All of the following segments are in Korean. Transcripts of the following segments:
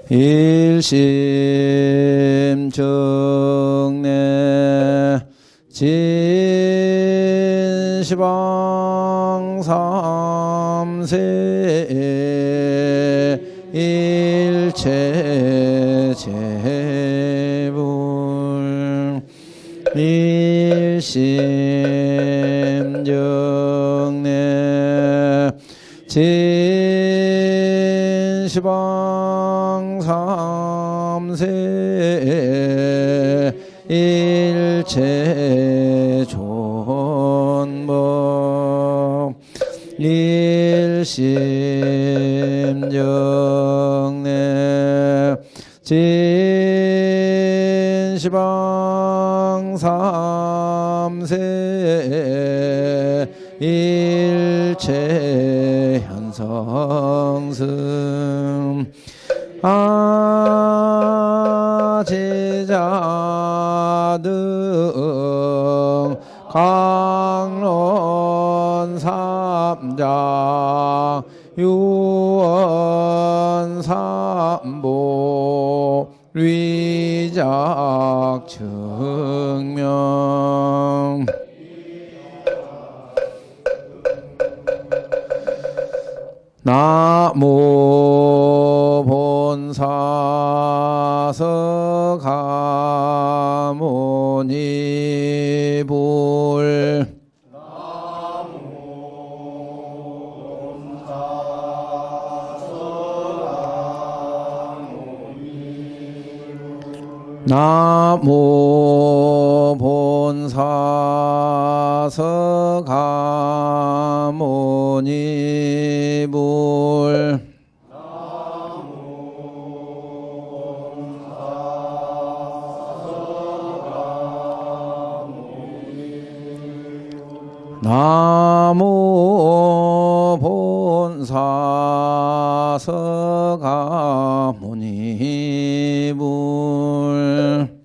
일심정내 진시방 삼세 일체 재불 일심정내 진시방 삼세 일체 존법 일심정내 진시방 삼세 일체 현성승 아제자등 강론 삼장 유언 삼보 위작 증명 나무 본사서가모니 불 나무 본사서가모니 불 나무 본사서가모니 불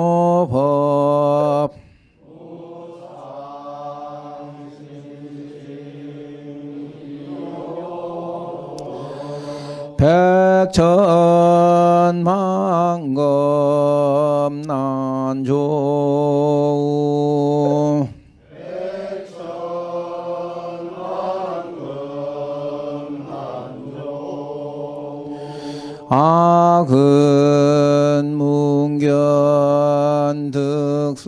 무상심심미묘법 백천만검 난조 악은 문견 득수지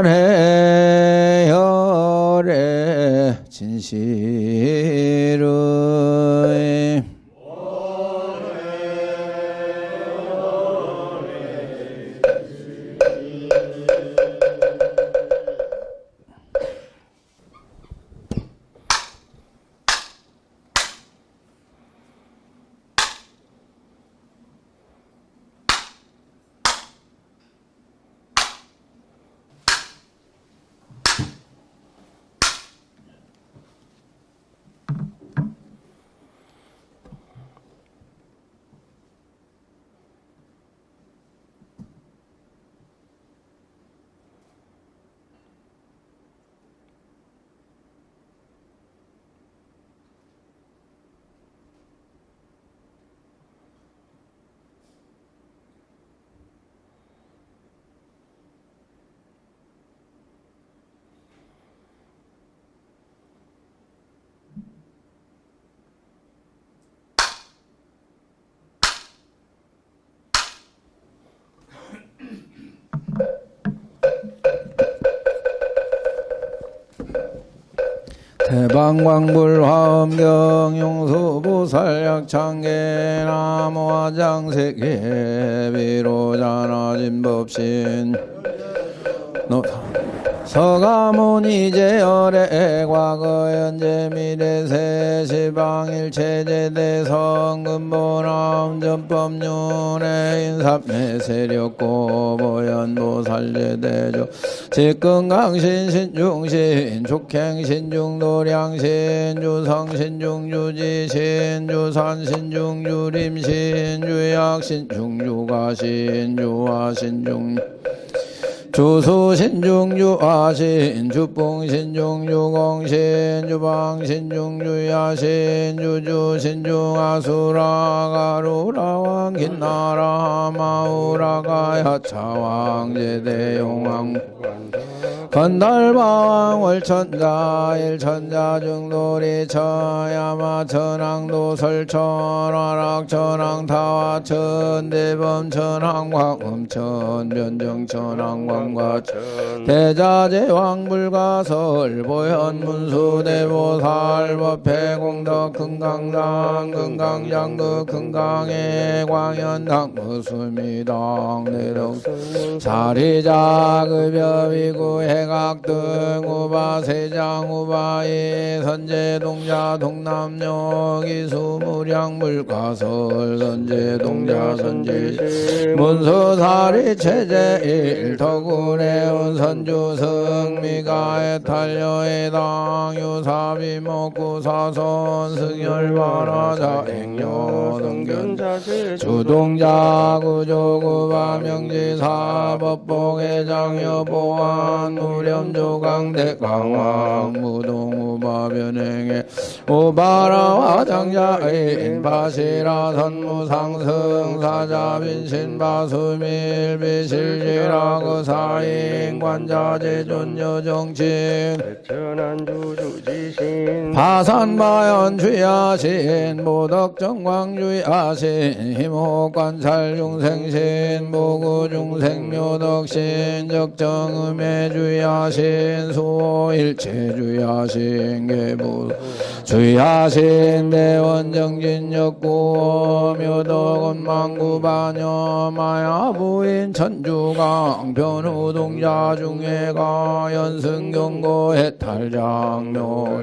원해 열애 진실의 대방광불 화엄경 용수보살 약창계 나무화장세계 비로자나 진법신 서가문 이제열애 과거 현재 미래 세시방일체 제대성 근본암 전법륜의 인삼매 세력고 보현보살제대조 직근강신 신중신 족행 신중도량신 주성신중 주지신 주산신중 주림신 주약신중 주가신 주화신중 주수신중 주아신 주풍신중 주공신 주방신중 주야신 주주신중 아수라가루라왕 긴나라 마우라가 야차왕 제대용왕 건달바왕 월천자 일천자 중도리 처야마 천왕도 설천 화락 천왕 타화천 대범 천왕 광음천 변정 천왕 광과천 대자제왕 불가설 보현 문수 대보살 법회 공덕 금강당 금강장극 금강의 광연당 무수미당 내덕 사리자 급여비구 해각등 우바세장 우바이 선제동자 동남역 이수무량 물가설 선제동자 선지 문수사리 체제일 더군의 운선주 승미가의 탈려의 당유사비 먹고 사선 승열바라자 행여 등견자 주동자 구조구바 명지사 법봉회장 여보안 무렴조강대 강왕 무동우바 변행에 우바라와 장자인 바시라 선무상승 사자빈신 바수밀 비실지라 그사인 관자제존여 정친 바산바연 주야신 모덕정광 주야신 힘호관찰 중생신 보구중생 묘덕신 적정음의 주야신 수호일체 주야신 계부 주야신 대원정진역구 묘덕은 망구반여 마야부인 천주강 변우동자 중해가 연승경고 해탈장묘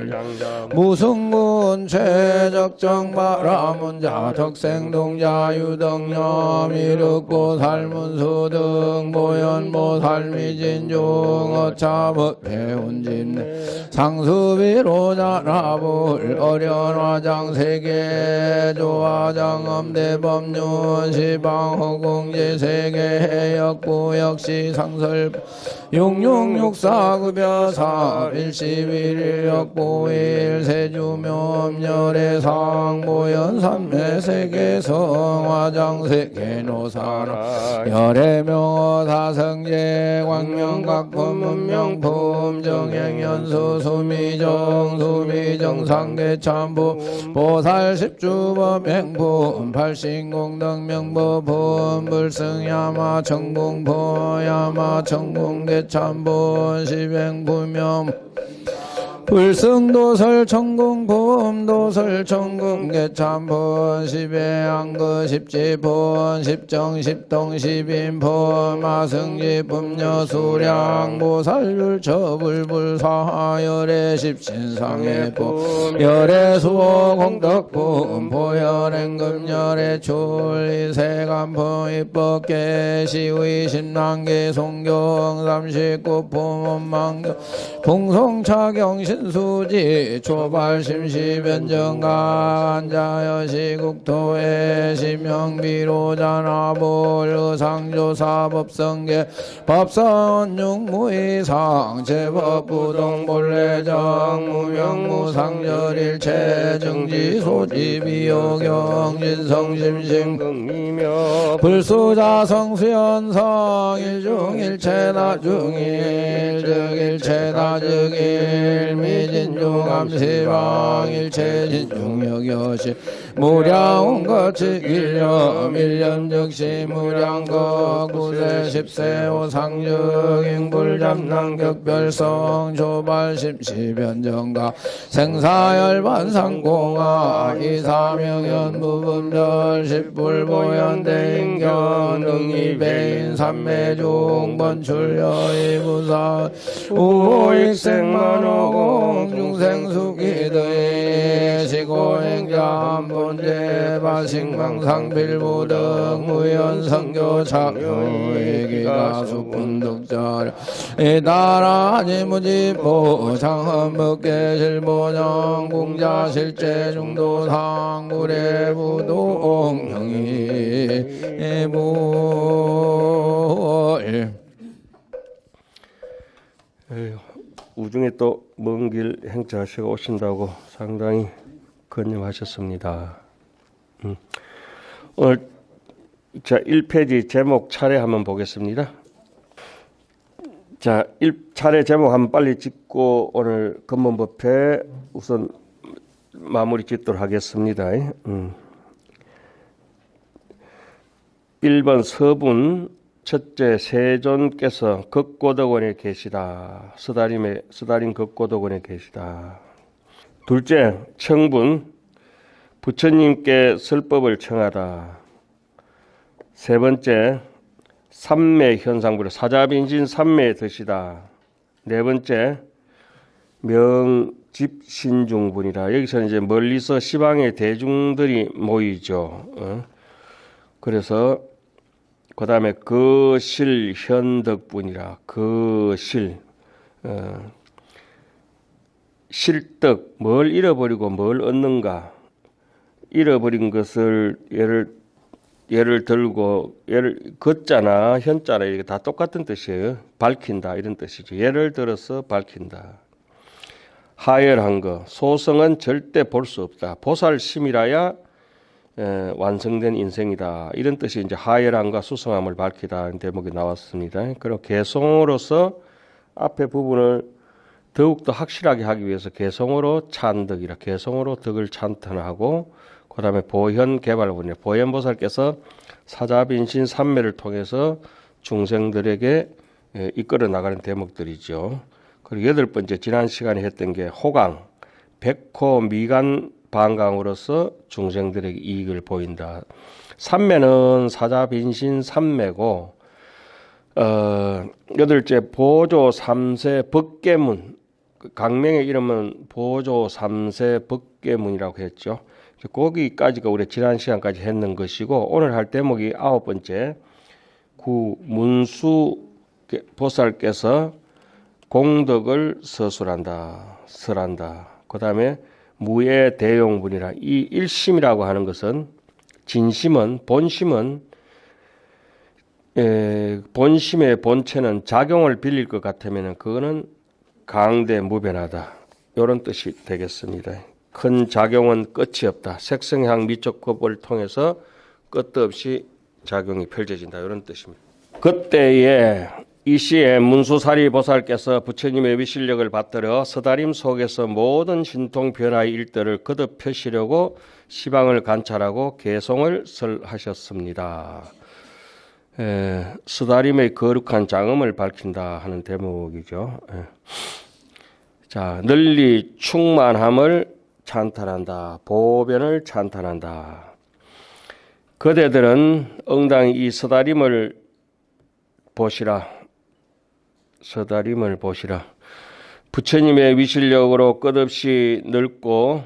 무승군 최적정바라문자 덕생동자 유덕녀 미륵보 살문수 등 보현보 살미진중 어차법회 운진 상수비로 자라불 어련화장 세계 조화장엄 대법륜 시방허공제 세계 해역부 역시 상설 용용육사급여사 일시일역보일 세주묘엄열애상 보현삼매 세계성 화장 세계노사라 열애명어 다성제 광명각품 문명품 정행연수 수미정 수미정 상계참부 보살 십주법 행품 팔신공덕명법품 불승야마 청궁포 야마 청궁대참분 시행부명 불승도설 천궁품 도설 천궁계참분 십예안그 십지분 십정 십동 십인분 마승지품 여수량 보살율처불불사 열애 십신상해품 열애 수호 공덕품 보현행금 열애 출리세간품 입법계 시의 신랑계 송경 삼십구품 원망경 풍송차경 신수지 초발심시변정가 안자여시국토에 심명비로자나볼 의상조사법성계 법선육무이상 제법부동본래정 무명무상절일체 정지소지비yo경 진성심심극미며 불수자성수연성 일중일체다중일 즉일체다즉일 미진용 중암시방 일체 진중력여시 무량원거치 일념 일념즉시 무량거 구세 십세 오상증인불잡난격별성 조발십시변정가 생사열반상공화 이사명연 무분별 십불보현대인견 응이배인 삼매중 번출여의부사 우익생만호공 중생수기드의 시고행자 본제 발식망상빌부등 무연성교 착효의기가 수분덕절 이따라지무지보 장헌법계실보정 공자실제중도 상구례부도 옹형이 볼 우중에 또 먼 길 행차하시고 오신다고 상당히 건념하셨습니다. 오늘 자 1페이지 제목 차례 한번 보겠습니다. 자, 차례 제목 한번 빨리 짚고 오늘 근본법회 우선 마무리 짓도록 하겠습니다. 1번 서분 첫째 세존께서 극고덕원에 계시다. 스다림 극고덕원에 계시다. 둘째 청분 부처님께 설법을 청하다. 세 번째 삼매 현상부를 사자빈신 삼매에 드시다. 네 번째 명집신중분이라. 여기서는 이제 멀리서 시방의 대중들이 모이죠. 그래서 그 다음에 거실 현덕분이라. 거실 실덕 뭘 잃어버리고 뭘 얻는가. 잃어버린 것을 예를 들고 걷자나 현자나 이게 다 똑같은 뜻이에요. 밝힌다 이런 뜻이죠. 예를 들어서 밝힌다. 하열한 거 소성은 절대 볼 수 없다. 보살심이라야 완성된 인생이다. 이런 뜻이 이제 하열함과 수성함을 밝히다 대목이 나왔습니다. 그리고 개성으로서 앞에 부분을 더욱더 확실하게 하기 위해서 개성으로 찬덕이라 개성으로 덕을 찬탄하고 그 다음에 보현개발분이라 보현보살께서 사자빈신 삼매를 통해서 중생들에게 이끌어 나가는 대목들이죠. 그리고 여덟 번째 지난 시간에 했던 게 호강 백호 미간 반강으로서 중생들에게 이익을 보인다. 삼매는 사자빈신 삼매고 여덟째 보조 삼세 법계문 강명의 이름은 보조 삼세 법계문이라고 했죠. 거기까지가 우리 지난 시간까지 했는 것이고 오늘 할 대목이 아홉 번째 문수 보살께서 공덕을 설한다. 그 다음에 무예 대용분이라. 이 일심이라고 하는 것은 진심은 본심의 본체는 작용을 빌릴 것 같으면 그거는 강대 무변하다. 이런 뜻이 되겠습니다. 큰 작용은 끝이 없다. 색성향 미적법을 통해서 끝도 없이 작용이 펼쳐진다. 이런 뜻입니다. 그때에 이 시에 문수사리 보살께서 부처님의 위실력을 받들어 서다림 속에서 모든 신통 변화의 일들을 거듭 펴시려고 시방을 관찰하고 개송을 설하셨습니다. 서다림의 거룩한 장엄을 밝힌다 하는 대목이죠. 자, 널리 충만함을 찬탄한다. 보변을 찬탄한다. 그대들은 응당히 이 서다림을 보시라. 부처님의 위실력으로 끝없이 넓고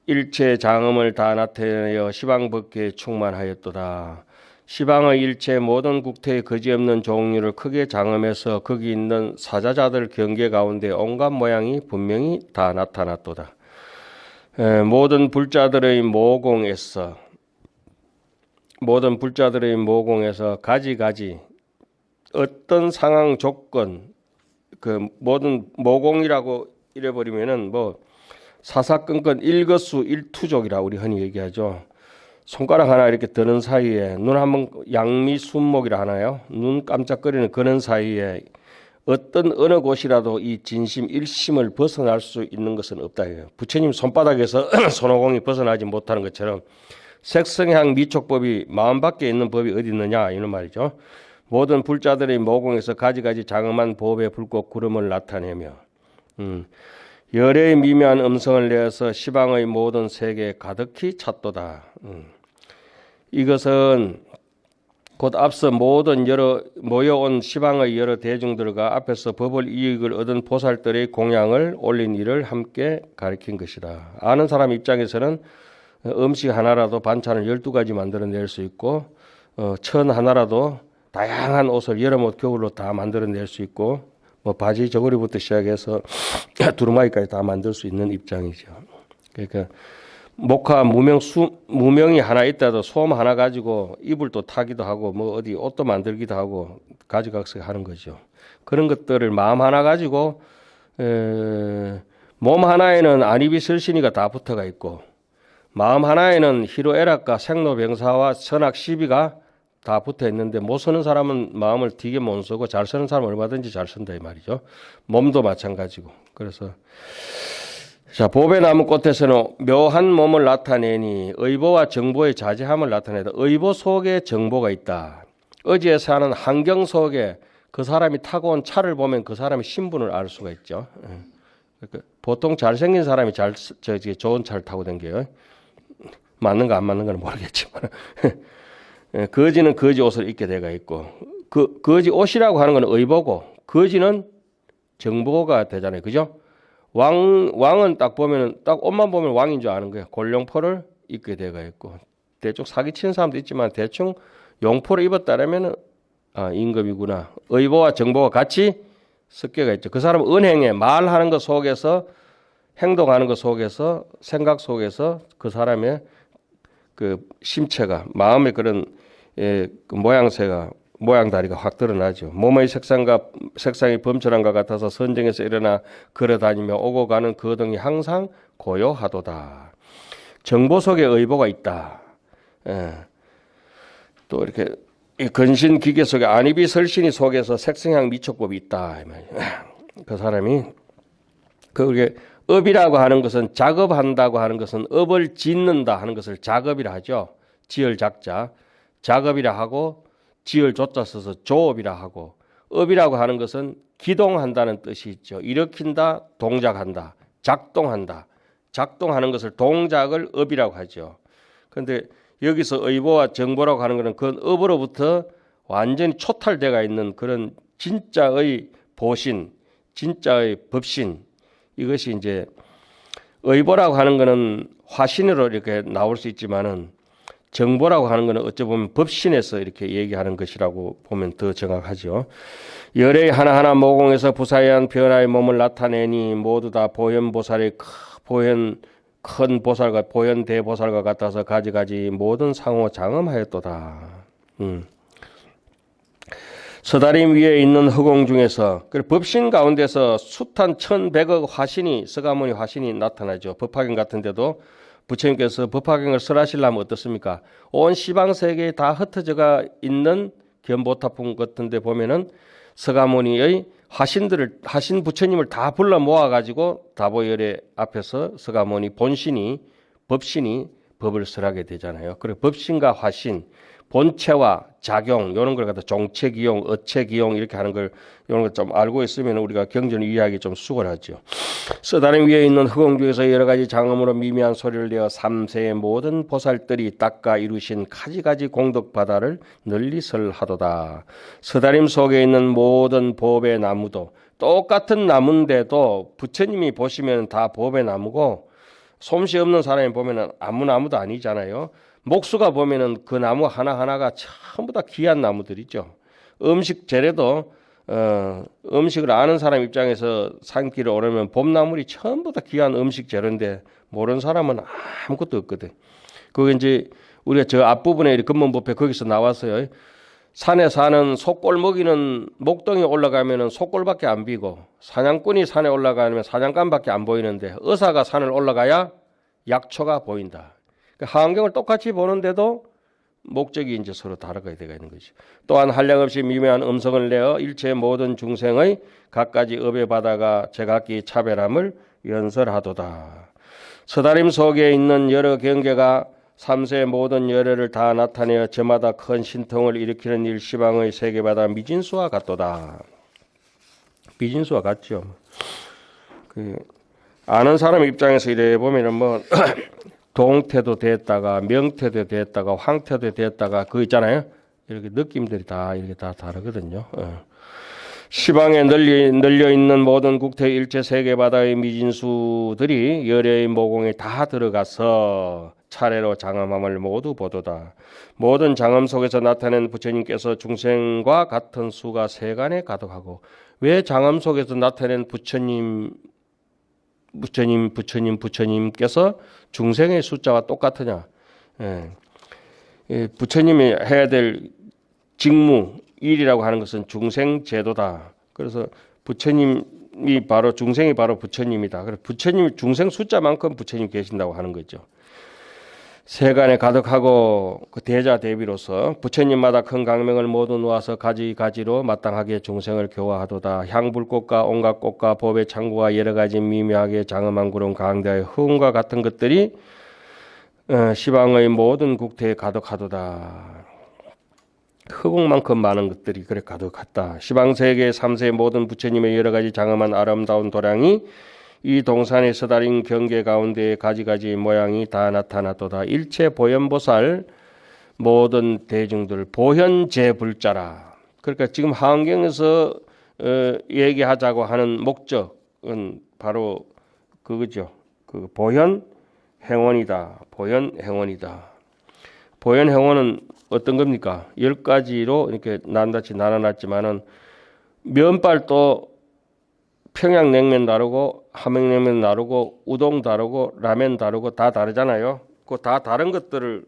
일체 장엄을 다 나타내어 시방법계에 충만하였도다. 시방의 일체 모든 국태의 거지없는 종류를 크게 장엄해서 거기 있는 사자자들 경계 가운데 온갖 모양이 분명히 다 나타났도다. 모든 불자들의 모공에서 가지가지 어떤 상황 조건 그 모든 모공이라고 이래버리면은 뭐 사사건건 일거수일투족이라 우리 흔히 얘기하죠. 손가락 하나 이렇게 드는 사이에 눈 한번 양미순목이라 하나요? 눈 깜짝거리는 그런 사이에 어떤 어느 곳이라도 이 진심 일심을 벗어날 수 있는 것은 없다. 부처님 손바닥에서 손오공이 벗어나지 못하는 것처럼 색성향 미촉법이 마음 밖에 있는 법이 어디 있느냐 이런 말이죠. 모든 불자들의 모공에서 가지가지 장엄한 보배 불꽃 구름을 나타내며 열의 미묘한 음성을 내어서 시방의 모든 세계에 가득히 찼도다. 이것은 곧 앞서 모든 모여온 시방의 여러 대중들과 앞에서 법을 이익을 얻은 보살들의 공양을 올린 일을 함께 가리킨 것이다. 아는 사람 입장에서는 음식 하나라도 반찬을 12가지 만들어낼 수 있고 천 하나라도 다양한 옷을 여름옷 겨울로 다 만들어낼 수 있고 뭐 바지 저고리부터 시작해서 두루마기까지 다 만들 수 있는 입장이죠. 그러니까 목화 무명이 하나 있다도 솜 하나 가지고 이불도 타기도 하고 뭐 어디 옷도 만들기도 하고 가지각색 하는 거죠. 그런 것들을 마음 하나 가지고 몸 하나에는 안입이 설신이가 다 붙어가 있고 마음 하나에는 희로애락과 생로병사와 선악 시비가 다 붙어 있는데 못 쓰는 사람은 마음을 되게 못 쓰고 잘 쓰는 사람은 얼마든지 잘 쓴다 이 말이죠. 몸도 마찬가지고. 그래서 자, 보배 나무 꽃에서는 묘한 몸을 나타내니 의보와 정보의 자제함을 나타내다. 의보 속에 정보가 있다. 어지에 사는 환경 속에 그 사람이 타고 온 차를 보면 그 사람의 신분을 알 수가 있죠. 그러니까 보통 잘생긴 사람이 좋은 차를 타고 다녀요. 맞는가 안 맞는가는 모르겠지만 거지는 거지 옷을 입게 되가 있고 거지 옷이라고 하는 건 의보고 거지는 정보가 되잖아요. 그죠? 왕은 딱 보면은 딱 옷만 보면 왕인 줄 아는 거예요. 골룡포를 입게 되가 있고 대충 사기치는 사람도 있지만 대충 용포를 입었다라면은 임금이구나. 의보와 정보가 같이 섞여가 있죠. 그 사람은 은행에 말하는 것 속에서 행동하는 것 속에서 생각 속에서 그 사람의 그 심체가 마음의 그런 그 모양다리가 확 드러나죠. 몸의 색상이 범철한과 같아서 선정에서 일어나 걸어다니며 오고 가는 그 등이 항상 고요하도다. 정보 속에 의보가 있다. 또 이렇게 근신 기계 속에 안입이 설신이 속에서 색성향 미촉법이 있다. 그 사람이 그게 업이라고 하는 것은 작업한다고 하는 것은 업을 짓는다 하는 것을 작업이라 하죠. 지을 작자 작업이라 하고 지을 조자 써서 조업이라 하고 업이라고 하는 것은 기동한다는 뜻이 있죠. 일으킨다, 동작한다, 작동한다. 작동하는 것을 동작을 업이라고 하죠. 그런데 여기서 의보와 정보라고 하는 것은 그 업으로부터 완전히 초탈되어 있는 그런 진짜의 보신, 진짜의 법신 이것이 이제 의보라고 하는 것은 화신으로 이렇게 나올 수 있지만은 정보라고 하는 것은 어찌 보면 법신에서 이렇게 얘기하는 것이라고 보면 더 정확하죠. 열의 하나하나 모공에서 부사한 변화의 몸을 나타내니 모두 다 보현보살의 큰 보살과 보현 대보살과 같아서 가지가지 모든 상호 장엄하였도다. 서다림 위에 있는 허공 중에서 법신 가운데서 숱한 1100억 화신이 서가모니 화신이 나타나죠. 법화경 같은 데도 부처님께서 법화경을 설하시려면 어떻습니까? 온 시방세계에 다 흩어져가 있는 견보타품 같은 데 보면은 서가모니의 화신 부처님을 다 불러 모아가지고 다보열의 앞에서 서가모니 본신이 법신이 법을 설하게 되잖아요. 그리고 법신과 화신 본체와 작용 이런 걸 갖다 종체기용, 어체기용 이렇게 하는 걸 이런 걸 좀 알고 있으면 우리가 경전 이해하기 좀 수월하죠. 서다림 위에 있는 허공 중에서 여러 가지 장음으로 미미한 소리를 내어 삼세의 모든 보살들이 닦아 이루신 가지가지 공덕 바다를 널리 설하도다. 서다림 속에 있는 모든 보배 나무도 똑같은 나무인데도 부처님이 보시면 다 보배 나무고 솜씨 없는 사람이 보면은 아무 나무도 아니잖아요. 목수가 보면은 그 나무 하나하나가 전부 다 귀한 나무들이죠. 음식 재래도 음식을 아는 사람 입장에서 산길을 오르면 봄나물이 전부 다 귀한 음식 재료인데 모르는 사람은 아무것도 없거든. 그게 이제 우리가 저 앞부분에 금문법회 거기서 나왔어요. 산에 사는 속골 먹이는 목동에 올라가면은 속골밖에 안 비고 사냥꾼이 산에 올라가면 사냥감밖에 안 보이는데 의사가 산을 올라가야 약초가 보인다. 환경을 똑같이 보는데도 목적이 이제 서로 다르게 되는 거죠. 또한 한량없이 미묘한 음성을 내어 일체 모든 중생의 갖가지 업의 바다가 제각기 차별함을 연설하도다. 서다림 속에 있는 여러 경계가 삼세 모든 열애를 다 나타내어 저마다 큰 신통을 일으키는 일시방의 세계바다 미진수와 같도다. 미진수와 같죠. 아는 사람 입장에서 이래 보면은 뭐 동태도 됐다가 명태도 됐다가 황태도 됐다가 그거 있잖아요. 이렇게 느낌들이 다 이렇게 다 다르거든요. 시방에 널려 있는 모든 국태 일체 세계 바다의 미진수들이 열애의 모공에 다 들어가서 차례로 장엄함을 모두 보도다. 모든 장엄 속에서 나타낸 부처님께서 중생과 같은 수가 세간에 가득하고 왜 장엄 속에서 나타낸 부처님께서 중생의 숫자와 똑같으냐? 부처님이 해야 될 직무 일이라고 하는 것은 중생 제도다. 그래서 부처님이 바로 중생이 바로 부처님이다. 그래서 부처님 중생 숫자만큼 부처님 계신다고 하는 거죠. 세간에 가득하고 그 대자 대비로서 부처님마다 큰 강명을 모두 놓아서 가지가지로 마땅하게 중생을 교화하도다. 향불꽃과 온갖 꽃과 법의 창구와 여러 가지 미묘하게 장엄한 구름 강대의 흥과 같은 것들이 시방의 모든 국태에 가득하도다. 흑옥만큼 많은 것들이 그래 가득하다. 시방세계 3세 모든 부처님의 여러 가지 장엄한 아름다운 도량이 이 동산의 서다린 경계 가운데 가지가지 모양이 다 나타났도다. 일체 보현보살 모든 대중들 보현제불자라. 그러니까 지금 한경에서 얘기하자고 하는 목적은 바로 그거죠. 그 보현행원이다. 보현행원이다. 보현행원은 어떤 겁니까? 10가지로 이렇게 낱낱이 나눠놨지만은 면발도 평양냉면 다르고 함흥냉면 다르고 우동 다르고 라면 다르고 다 다르잖아요. 그 다 다른 것들을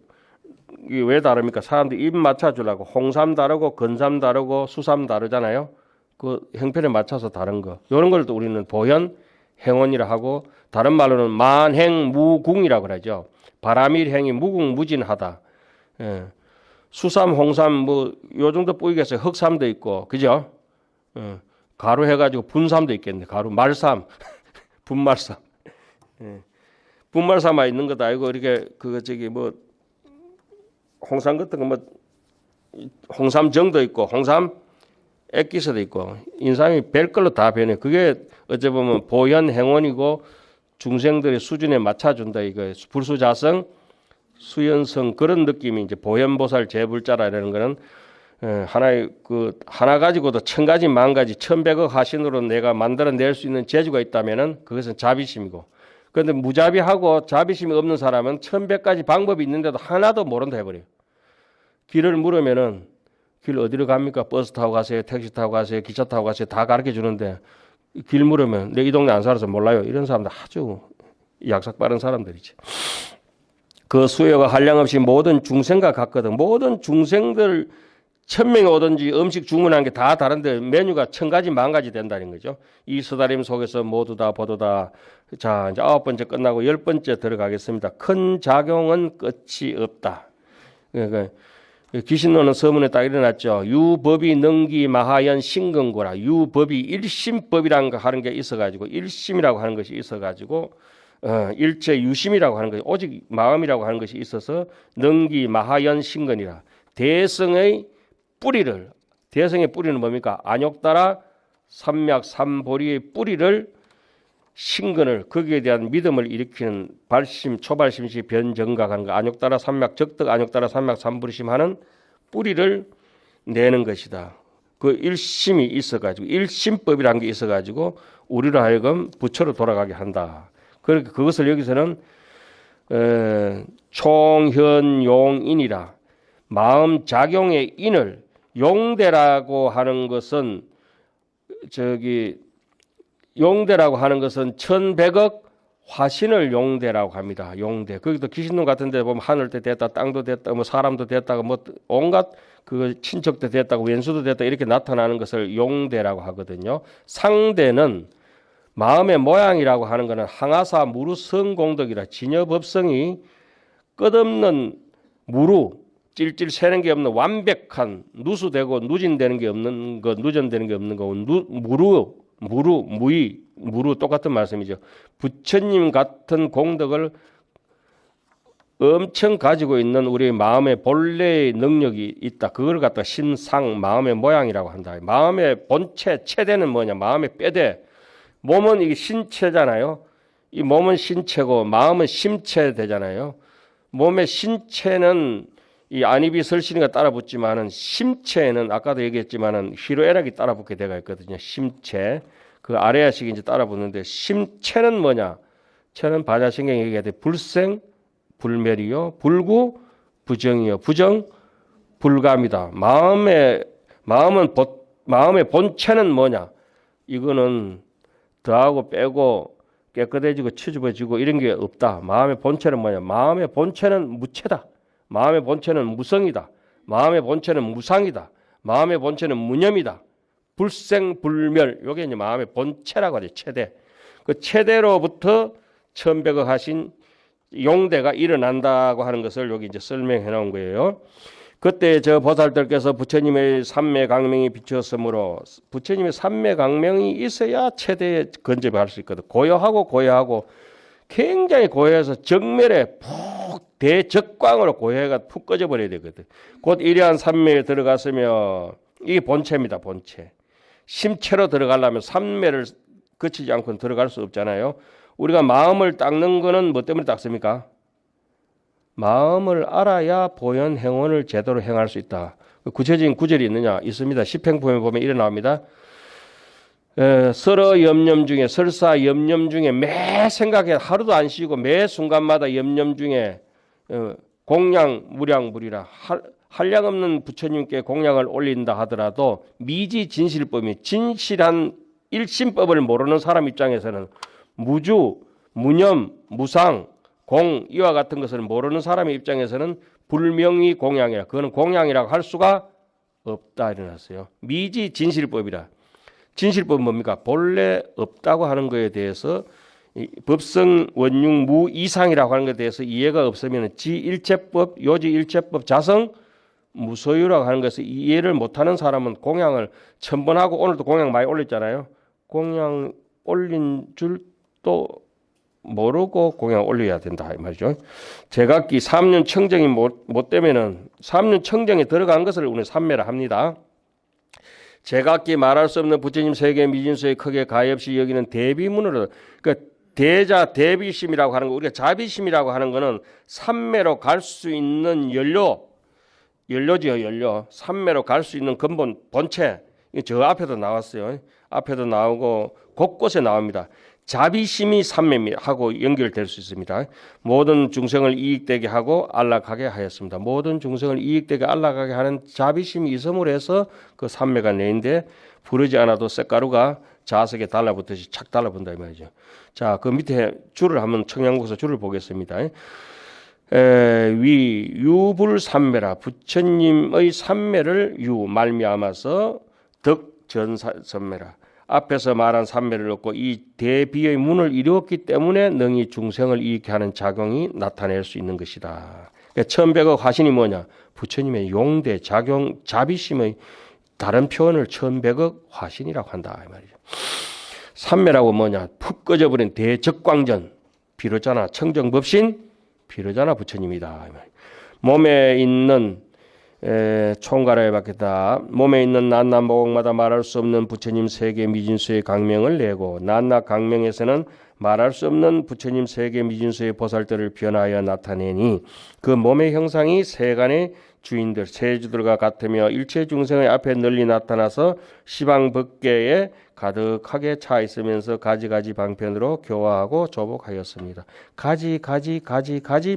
왜 다릅니까? 사람들이 입 맞춰주려고 홍삼 다르고 건삼 다르고 수삼 다르잖아요. 그 형편에 맞춰서 다른 거. 이런 걸 또 우리는 보현 행원이라 하고 다른 말로는 만행무궁이라고 그러죠. 바람일행이 무궁무진하다. 예. 수삼, 홍삼 뭐 요 정도 뿌이겠어요. 흑삼도 있고 그죠? 가루 해가지고 분삼도 있겠네. 가루 말삼, 분말삼. 분말삼아 있는 것도 아니고 이렇게 그 저기 뭐 홍삼 같은 거 뭐 홍삼정도 있고 홍삼 액기스도 있고 인삼이 별걸로 다 변해. 그게 어찌 보면 보현행원이고 중생들의 수준에 맞춰준다 이거. 불수자성, 수연성 그런 느낌이 이제 보현보살 제불자라는 거는 하나의 그 하나 가지고도 1000가지 만가지 1100억 하신으로 내가 만들어낼 수 있는 재주가 있다면은 그것은 자비심이고, 그런데 무자비하고 자비심이 없는 사람은 1100가지 방법이 있는데도 하나도 모른다 해버려요. 길을 물으면은 길 어디로 갑니까? 버스 타고 가세요, 택시 타고 가세요, 기차 타고 가세요 다 가르쳐 주는데 길 물으면 내 이 동네 안 살아서 몰라요. 이런 사람들 아주 약삭 빠른 사람들이지. 그 수요가 한량없이 모든 중생과 같거든. 모든 중생들 1000명이 오든지 음식 주문한 게 다 다른데 메뉴가 1000가지 만가지 된다는 거죠. 이 서다림 속에서 모두 다 보도다. 자, 이제 9번째 끝나고 10번째 들어가겠습니다. 큰 작용은 끝이 없다. 그러니까 귀신노는 서문에 딱 일어났죠. 유법이 능기 마하연 신근고라. 유법이 일심법이라는 거 하는 게 있어가지고 일심이라고 하는 것이 있어가지고 일체 유심이라고 하는 것이 오직 마음이라고 하는 것이 있어서 능기 마하연 신근이라. 대성의 뿌리는 뭡니까? 안욕따라 삼맥 삼보리의 뿌리를 신근을 거기에 대한 믿음을 일으키는 발심 초발심시 변정각하는 거. 안욕따라 삼맥 적덕 안욕따라 삼맥 삼보리심 하는 뿌리를 내는 것이다. 그 일심이 있어가지고 일심법이라는 게 있어가지고 우리로 하여금 부처로 돌아가게 한다. 그러니까 그것을 여기서는 총현용인이라 마음 작용의 인을 용대라고 하는 것은 용대라고 하는 것은 1100억 화신을 용대라고 합니다. 용대. 거기도 귀신놈 같은 데 보면 하늘도 됐다, 땅도 됐다, 뭐 사람도 됐다가 뭐 온갖 그 친척도 됐다고 왼수도 됐다 이렇게 나타나는 것을 용대라고 하거든요. 상대는 마음의 모양이라고 하는 것은 항아사 무루 성공덕이라 진여법성이 끝없는 무루 찔찔 새는 게 없는 완벽한 누수되고 누진되는 게 없는 거, 누전되는 게 없는 거, 무루 똑같은 말씀이죠. 부처님 같은 공덕을 엄청 가지고 있는 우리 마음의 본래의 능력이 있다. 그걸 갖다 신상, 마음의 모양이라고 한다. 마음의 본체, 체대는 뭐냐? 마음의 뼈대. 몸은 이게 신체잖아요. 이 몸은 신체고 마음은 심체 되잖아요. 몸의 신체는 이 안입이 설신이가 따라붙지만은 심체에는 아까도 얘기했지만은 희로애락이 따라붙게 되어 있거든요. 심체. 그 아래아식이 이제 따라붙는데 심체는 뭐냐? 체는 반야신경이 얘기할 때 불생, 불멸이요, 불구, 부정이요, 부정, 불감이다. 마음의 본체는 뭐냐? 이거는 더하고 빼고 깨끗해지고 치집어지고 이런 게 없다. 마음의 본체는 뭐냐? 마음의 본체는 무체다. 마음의 본체는 무성이다. 마음의 본체는 무상이다. 마음의 본체는 무념이다. 불생불멸. 요게 이제 마음의 본체라고 하죠. 체대. 그 체대로부터 천백억 하신 용대가 일어난다고 하는 것을 여기 이제 설명해 놓은 거예요. 그때 저 보살들께서 부처님의 삼매강명이 비추었으므로 부처님의 삼매강명이 있어야 체대에 건접할 수 있거든. 고요하고 굉장히 고요해서 정멸에 푹 대적광으로 고요해가 푹 꺼져 버려야 되거든. 곧 이러한 삼매에 들어갔으며 이게 본체입니다. 본체. 심체로 들어가려면 삼매를 거치지 않고는 들어갈 수 없잖아요. 우리가 마음을 닦는 거는 뭐 때문에 닦습니까? 마음을 알아야 보현 행원을 제대로 행할 수 있다. 구체적인 구절이 있느냐? 있습니다. 십행품에 보면 이래 나옵니다. 설어 염념 중에 설사 염념 중에 매 생각에 하루도 안 쉬고 매 순간마다 염념 중에 공양 무량 무리라 한량없는 부처님께 공양을 올린다 하더라도 미지 진실법이 진실한 일심법을 모르는 사람 입장에서는 무주, 무념, 무상, 공 이와 같은 것을 모르는 사람의 입장에서는 불명의 공양이라 그거는 공양이라고 할 수가 없다 이래놨어요. 미지 진실법이라. 진실법은 뭡니까? 본래 없다고 하는 것에 대해서 법성 원융 무 이상이라고 하는 것에 대해서 이해가 없으면 지일체법, 요지일체법, 자성 무소유라고 하는 것을 이해를 못하는 사람은 공양을 천번하고 오늘도 공양 많이 올렸잖아요. 공양 올린 줄도 모르고 공양 올려야 된다 이 말이죠. 제각기 3년 청정이 못 되면은 3년 청정에 들어간 것을 우리는 삼매라 합니다. 제각기 말할 수 없는 부처님 세계 미진수에 크게 가엾이 여기는 대비문으로 그러니까 대자 대비심이라고 하는 거 우리가 자비심이라고 하는 거는 삼매로 갈 수 있는 연료지요 연료. 삼매로 갈 수 있는 근본 본체. 저 앞에도 나왔어요. 앞에도 나오고 곳곳에 나옵니다. 자비심이 삼매하고 연결될 수 있습니다. 모든 중생을 이익되게 하고 안락하게 하였습니다. 모든 중생을 이익되게 안락하게 하는 자비심이 있음으로 해서 그 삼매가 내인데 부르지 않아도 쇳가루가 자석에 달라붙듯이 착 달라붙는다 이 말이죠. 자, 그 밑에 줄을 한번 청양국에서 줄을 보겠습니다. 위 유불삼매라 부처님의 삼매를 유 말미암아서 덕전삼매라 앞에서 말한 삼매를 얻고 이 대비의 문을 이루었기 때문에 능히 중생을 이익게 하는 작용이 나타낼 수 있는 것이다. 그러니까 천백억 화신이 뭐냐? 부처님의 용대 작용 자비심의 다른 표현을 천백억 화신이라고 한다 이 말이죠. 삼매라고 뭐냐? 푹 꺼져버린 대적광전 비로자나 청정법신 비로자나 부처님이다. 몸에 있는 총괄하여 받겠다. 몸에 있는 낱낱 모국마다 말할 수 없는 부처님 세계 미진수의 강명을 내고 낱낱 강명에서는 말할 수 없는 부처님 세계 미진수의 보살들을 변하여 나타내니 그 몸의 형상이 세간의 주인들 세주들과 같으며 일체 중생의 앞에 널리 나타나서 시방법계에 가득하게 차 있으면서 가지가지 방편으로 교화하고 조복하였습니다. 가지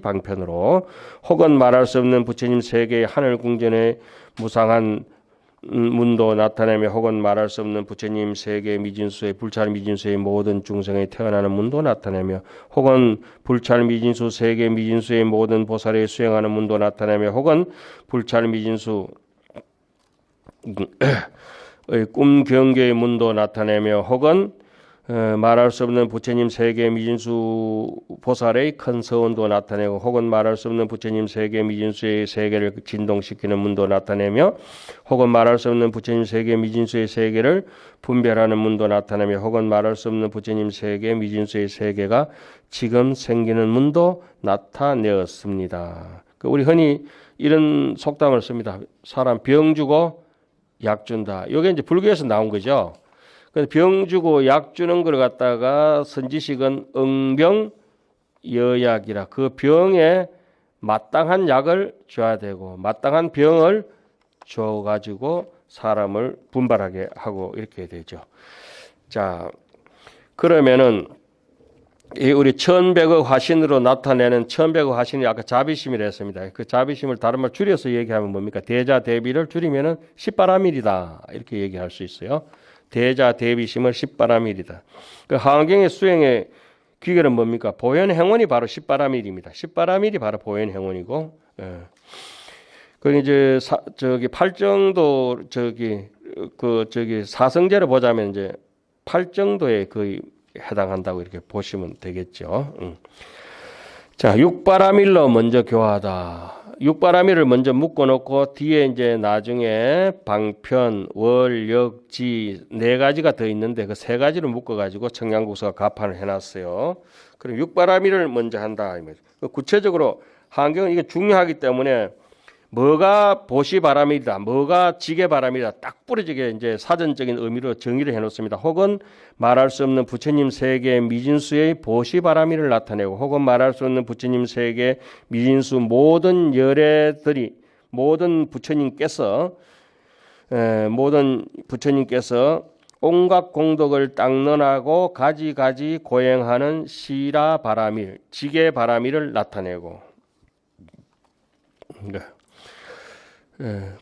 방편으로 혹은 말할 수 없는 부처님 세계의 하늘 궁전의 무상한 문도 나타내며 혹은 말할 수 없는 부처님 세계 미진수의 불찰 미진수의 모든 중생의 태어나는 문도 나타내며 혹은 불찰 미진수 세계 미진수의 모든 보살의 수행하는 문도 나타내며 혹은 불찰 미진수 꿈 경계의 문도 나타내며 혹은 말할 수 없는 부처님 세계 미진수 보살의 큰 서원도 나타내고 혹은 말할 수 없는 부처님 세계 미진수의 세계를 진동시키는 문도 나타내며 혹은 말할 수 없는 부처님 세계 미진수의 세계를 분별하는 문도 나타내며 혹은 말할 수 없는 부처님 세계 미진수의 세계가 지금 생기는 문도 나타내었습니다. 우리 흔히 이런 속담을 씁니다. 사람 병 주고 약 준다. 이게 이제 불교에서 나온 거죠. 병 주고 약 주는 걸 갖다가 선지식은 응병여약이라 그 병에 마땅한 약을 줘야 되고 마땅한 병을 줘가지고 사람을 분발하게 하고 이렇게 되죠. 자, 그러면은 이 우리 천백의 화신으로 나타내는 천백의 화신이 아까 자비심이라 했습니다. 그 자비심을 다른 말 줄여서 얘기하면 뭡니까? 대자 대비를 줄이면은 십바라밀이다 이렇게 얘기할 수 있어요. 대자 대비심을 십바라밀이다. 그 하안경의 수행의 귀결은 뭡니까? 보현행원이 바로 십바라밀입니다. 십바라밀이 바로 보현행원이고, 그 이제 저기 팔정도 저기 사성제를 보자면 이제 팔정도에 거의 해당한다고 이렇게 보시면 되겠죠. 자, 육바라밀로 먼저 교하다. 육바라밀을 먼저 묶어놓고 뒤에 이제 나중에 방편, 월, 역, 지 네 가지가 더 있는데 그 세 가지를 묶어가지고 청양국수가 가판을 해놨어요. 그럼 육바라밀을 먼저 한다. 구체적으로 한경은 이게 중요하기 때문에 뭐가 보시바람이다, 뭐가 지게바람이다 딱 부러지게 이제 사전적인 의미로 정의를 해놓습니다. 혹은 말할 수 없는 부처님 세계 미진수의 보시바람이를 나타내고 혹은 말할 수 없는 부처님 세계 미진수 모든 열애들이 모든 부처님께서 온갖 공덕을 땅론하고 가지가지 고행하는 시라바라밀, 지게바라밀을 나타내고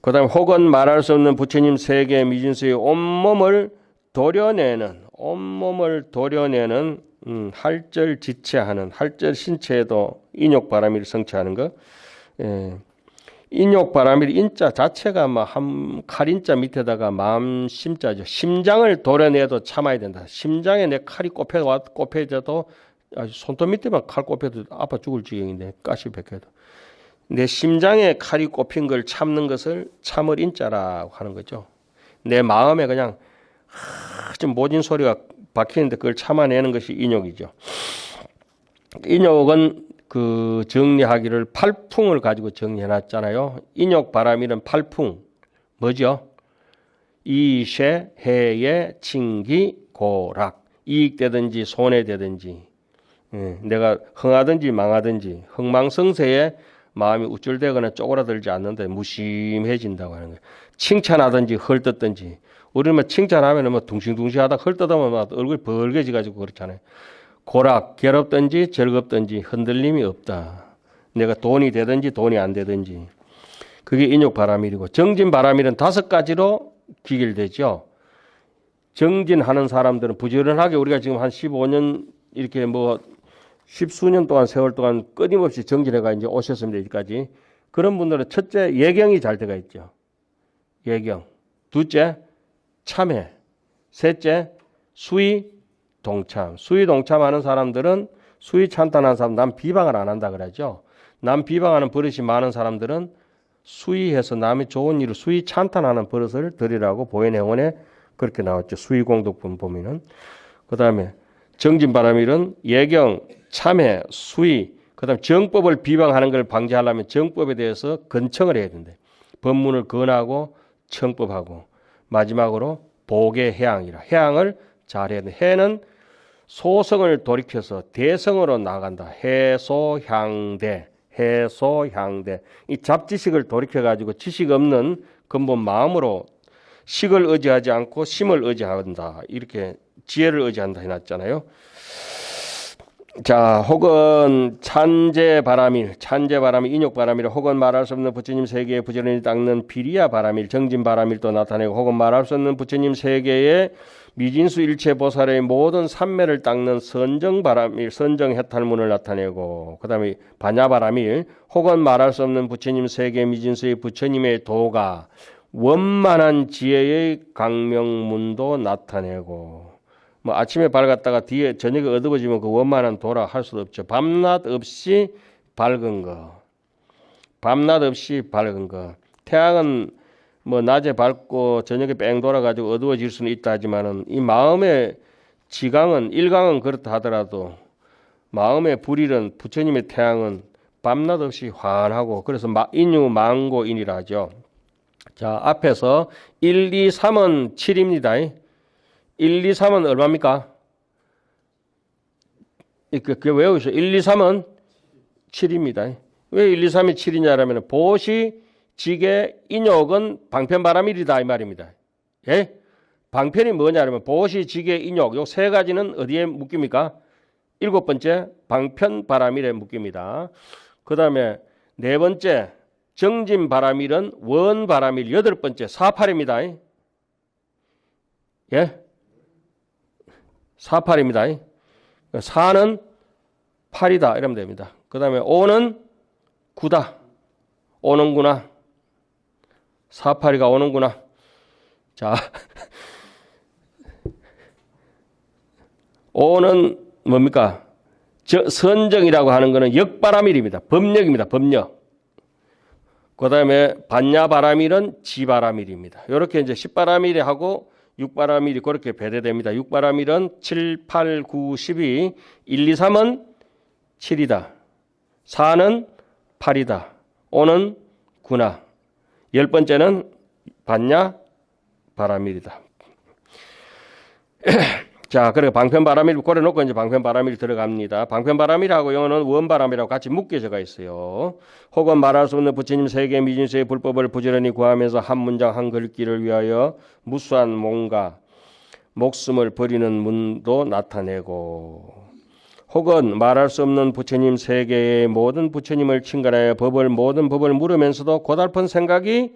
그 다음에 혹은 말할 수 없는 부처님 세계 미진수의 온몸을 도려내는 할절지체하는 할절 신체에도 인욕바라밀을 성취하는 것. 인욕바라밀 인자 자체가 한 칼인자 밑에다가 마음심자죠. 심장을 도려내도 참아야 된다. 심장에 내 칼이 꼽혀져도 손톱 밑에만 칼 꼽혀도 아파 죽을 지경인데 가시 백해도 내 심장에 칼이 꼽힌 걸 참는 것을 참을 인자라고 하는 거죠. 내 마음에 그냥 좀 모진 소리가 박히는데 그걸 참아내는 것이 인욕이죠. 인욕은 그 정리하기를 팔풍을 가지고 정리해놨잖아요. 인욕바라밀은 팔풍 뭐죠? 이쉐, 해예, 칭기, 고락 이익되든지 손해되든지 내가 흥하든지 망하든지 흥망성쇠에 마음이 우쭐대거나 쪼그라들지 않는데 무심해진다고 하는 거예요. 칭찬하든지 헐뜯든지 우리는 뭐 칭찬하면 뭐 둥실둥실하다 헐뜯으면 얼굴이 벌개지가지고 그렇잖아요. 고락, 괴롭든지 즐겁든지 흔들림이 없다. 내가 돈이 되든지 돈이 안 되든지 그게 인욕바라밀이고 정진바라밀은 5가지로 기결되죠. 정진하는 사람들은 부지런하게 우리가 지금 한 15년 이렇게 뭐 10수년 동안 세월 동안 끊임없이 정진해가 이제 오셨습니다. 여기까지. 그런 분들은 첫째 예경이 잘 돼가 있죠. 예경. 둘째 참회. 셋째 수의 동참. 수의 동참하는 사람들은 수의 찬탄하는 사람 남 비방을 안 한다 그러죠. 남 비방하는 버릇이 많은 사람들은 수의해서 남의 좋은 일을 수의 찬탄하는 버릇을 들이라고 보현행원에 그렇게 나왔죠. 수의 공덕분 보면은. 그 다음에 정진바라밀은 예경, 참회, 수의, 그 다음에 정법을 비방하는 걸 방지하려면 정법에 대해서 근청을 해야 된대. 법문을 건하고 청법하고 마지막으로 복의 해양이라. 해양을 잘해야 돼. 해는 소성을 돌이켜서 대성으로 나간다. 해소향대, 해소향대. 이 잡지식을 돌이켜가지고 지식 없는 근본 마음으로 식을 의지하지 않고 심을 의지한다. 이렇게 지혜를 의지한다 해놨잖아요. 자, 혹은 찬제바라밀, 인욕바라밀, 혹은 말할 수 없는 부처님 세계에 부지런히 닦는 비리야바라밀, 정진바라밀도 나타내고, 혹은 말할 수 없는 부처님 세계에 미진수 일체보살의 모든 삼매를 닦는 선정바라밀, 선정해탈문을 나타내고, 그 다음에 반야바라밀, 혹은 말할 수 없는 부처님 세계 미진수의 부처님의 도가 원만한 지혜의 강명문도 나타내고, 뭐 아침에 밝았다가 뒤에 저녁에 어두워지면 그 원만한 도라 할 수도 없죠. 밤낮 없이 밝은 거. 밤낮 없이 밝은 거. 태양은 뭐 낮에 밝고 저녁에 뺑 돌아가지고 어두워질 수는 있다 하지만은 이 마음의 지강은 일강은 그렇다 하더라도 마음의 불일은 부처님의 태양은 밤낮 없이 환하고 그래서 인유망고인이라 하죠. 자, 앞에서 1, 2, 3은 7입니다. 1, 2, 3은 얼마입니까? 그게 외우세요. 1, 2, 3은 7입니다. 왜 1, 2, 3이 7이냐라면 보시, 지계, 인욕은 방편바라밀이다 이 말입니다. 예? 방편이 뭐냐면 보시, 지계, 인욕 요 세 가지는 어디에 묶입니까? 7번째 방편바라밀에 묶입니다. 그 다음에 4번째 정진바라밀은 원바라밀 8번째 48입니다. 예? 48입니다. 4는 8이다 이러면 됩니다. 그 다음에 5는 9다. 오는구나. 48이가 오는구나. 자, 5는 뭡니까? 선정이라고 하는 것은 역바라밀입니다. 법력입니다. 법력. 그 다음에 반야바라밀은 지바라밀입니다. 이렇게 이제 10바라밀하고 6바라밀이 그렇게 배대됩니다. 6바라밀은 7, 8, 9, 12, 1, 2, 3은 7이다. 4는 8이다. 5는 9나. 10번째는 반야바라밀이다. 자, 그리고 방편바라밀 고려놓고 이제 방편바라밀 들어갑니다. 방편바라밀하고 영어는 원바라밀하고 같이 묶여져가 있어요. 혹은 말할 수 없는 부처님 세계 미진수의 불법을 부지런히 구하면서 한 문장 한 글귀를 위하여 무수한 몸과 목숨을 버리는 문도 나타내고 혹은 말할 수 없는 부처님 세계의 모든 부처님을 칭간하여 모든 법을 물으면서도 고달픈 생각이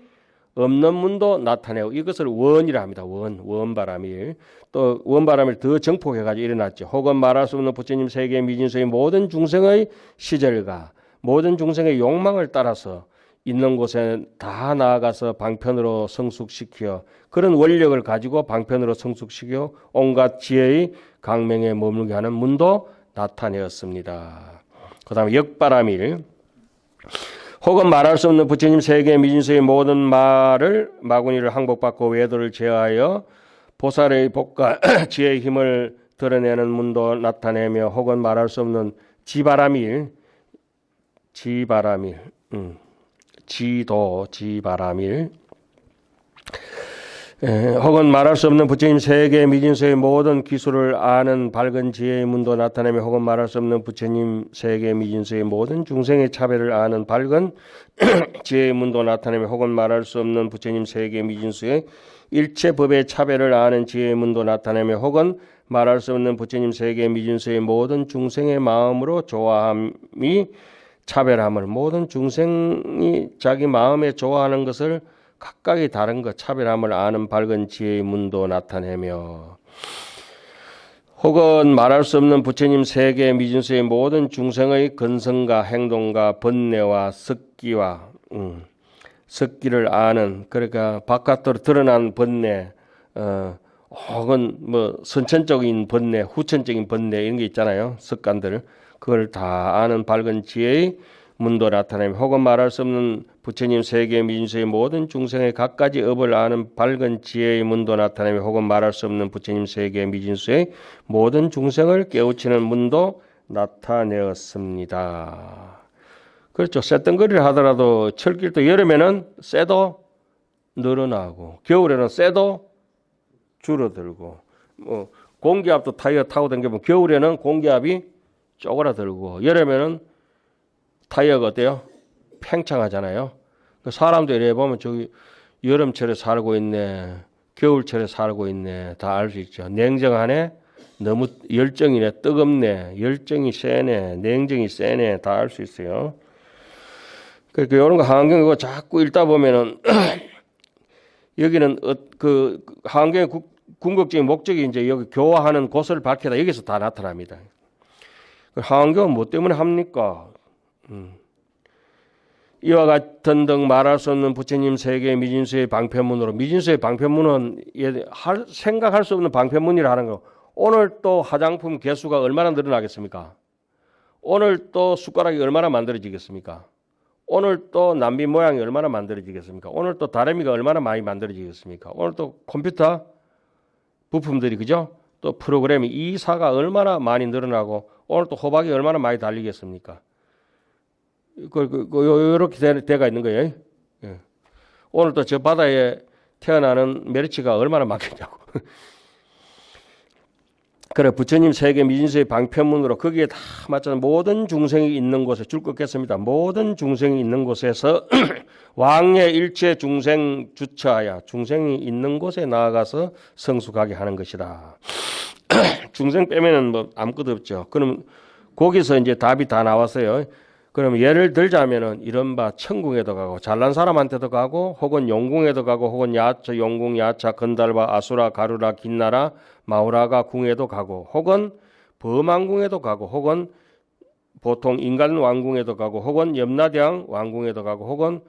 없는 문도 나타내고 이것을 원이라 합니다. 원바라밀. 또 원바라밀 더 정폭해가지고 일어났죠. 혹은 말할 수 없는 부처님 세계 미진수의 모든 중생의 시절과 모든 중생의 욕망을 따라서 있는 곳에 다 나아가서 방편으로 성숙시켜 그런 원력을 가지고 방편으로 성숙시켜 온갖 지혜의 강명에 머물게 하는 문도 나타내었습니다. 그 다음에 역바라밀. 혹은 말할 수 없는 부처님 세계 미진수의 모든 말을 마구니를 항복받고 외도를 제어하여 보살의 복과 지혜의 힘을 드러내는 문도 나타내며 혹은 말할 수 없는 지바라밀 혹은 말할 수 없는 부처님 세계 미진수의 모든 기술을 아는 밝은 지혜의 문도 나타내며 혹은 말할 수 없는 부처님 세계 미진수의 모든 중생의 차별을 아는 밝은 지혜의 문도 나타내며 혹은 말할 수 없는 부처님 세계 미진수의 일체 법의 차별을 아는 지혜의 문도 나타내며 혹은 말할 수 없는 부처님 세계 미진수의 모든 중생의 마음으로 좋아함이 차별함을 모든 중생이 자기 마음에 좋아하는 것을 각각이 다른 것 차별함을 아는 밝은 지혜의 문도 나타내며 혹은 말할 수 없는 부처님 세계 미진수의 모든 중생의 근성과 행동과 번뇌와 습기를 아는 그러니까 바깥으로 드러난 번뇌 혹은 뭐 선천적인 번뇌 후천적인 번뇌 이런 게 있잖아요. 습관들 그걸 다 아는 밝은 지혜의 문도 나타내며 혹은 말할 수 없는 부처님 세계 미진수의 모든 중생의 각가지 업을 아는 밝은 지혜의 문도 나타내며 혹은 말할 수 없는 부처님 세계 미진수의 모든 중생을 깨우치는 문도 나타내었습니다. 그렇죠. 쇳덩거리를 하더라도 철길도 여름에는 쇠도 늘어나고 겨울에는 쇠도 줄어들고 뭐 공기압도 타이어 타고 다니면 겨울에는 공기압이 쪼그라들고 여름에는 타이어가 어때요? 팽창하잖아요. 사람도 이래 보면 저기 여름철에 살고 있네, 겨울철에 살고 있네 다 알 수 있죠. 냉정하네, 너무 열정이네, 뜨겁네, 열정이 세네, 냉정이 세네 다 알 수 있어요. 그러니까 이런 거 환경이고 자꾸 읽다 보면은 여기는 그 환경의 궁극적인 목적이 이제 여기 교화하는 곳을 밝히다 여기서 다 나타납니다. 그 환경은 뭐 때문에 합니까? 이와 같은 등 말할 수 없는 부처님 세계 미진수의 방편문으로 미진수의 방편문은 생각할 수 없는 방편문이라 하는 거 오늘 또 화장품 개수가 얼마나 늘어나겠습니까? 오늘 또 숟가락이 얼마나 만들어지겠습니까? 오늘 또 남비 모양이 얼마나 만들어지겠습니까? 오늘 또 다래미가 얼마나 많이 만들어지겠습니까? 오늘 또 컴퓨터 부품들이 그죠? 또 프로그램이 이사가 얼마나 많이 늘어나고 오늘 또 호박이 얼마나 많이 달리겠습니까? 이렇게 돼가 있는 거예요. 예. 오늘 또 저 바다에 태어나는 메리치가 얼마나 많겠냐고. 그래 부처님 세계 미진서의 방편문으로 거기에 다 맞잖아요. 모든 중생이 있는 곳에 줄 긋겠습니다. 모든 중생이 있는 곳에서 왕의 일체 중생 주처하여 중생이 있는 곳에 나아가서 성숙하게 하는 것이다. 중생 빼면은 뭐 아무것도 없죠. 그럼 거기서 이제 답이 다 나왔어요. 그럼 예를 들자면은 이른바 천궁에도 가고 잘난 사람한테도 가고 혹은 용궁에도 가고 혹은 야처 용궁 야차 건달바 아수라 가루라 긴나라 마우라가 궁에도 가고 혹은 범왕궁에도 가고 혹은 보통 인간 왕궁에도 가고 혹은 염라대왕 왕궁에도 가고 혹은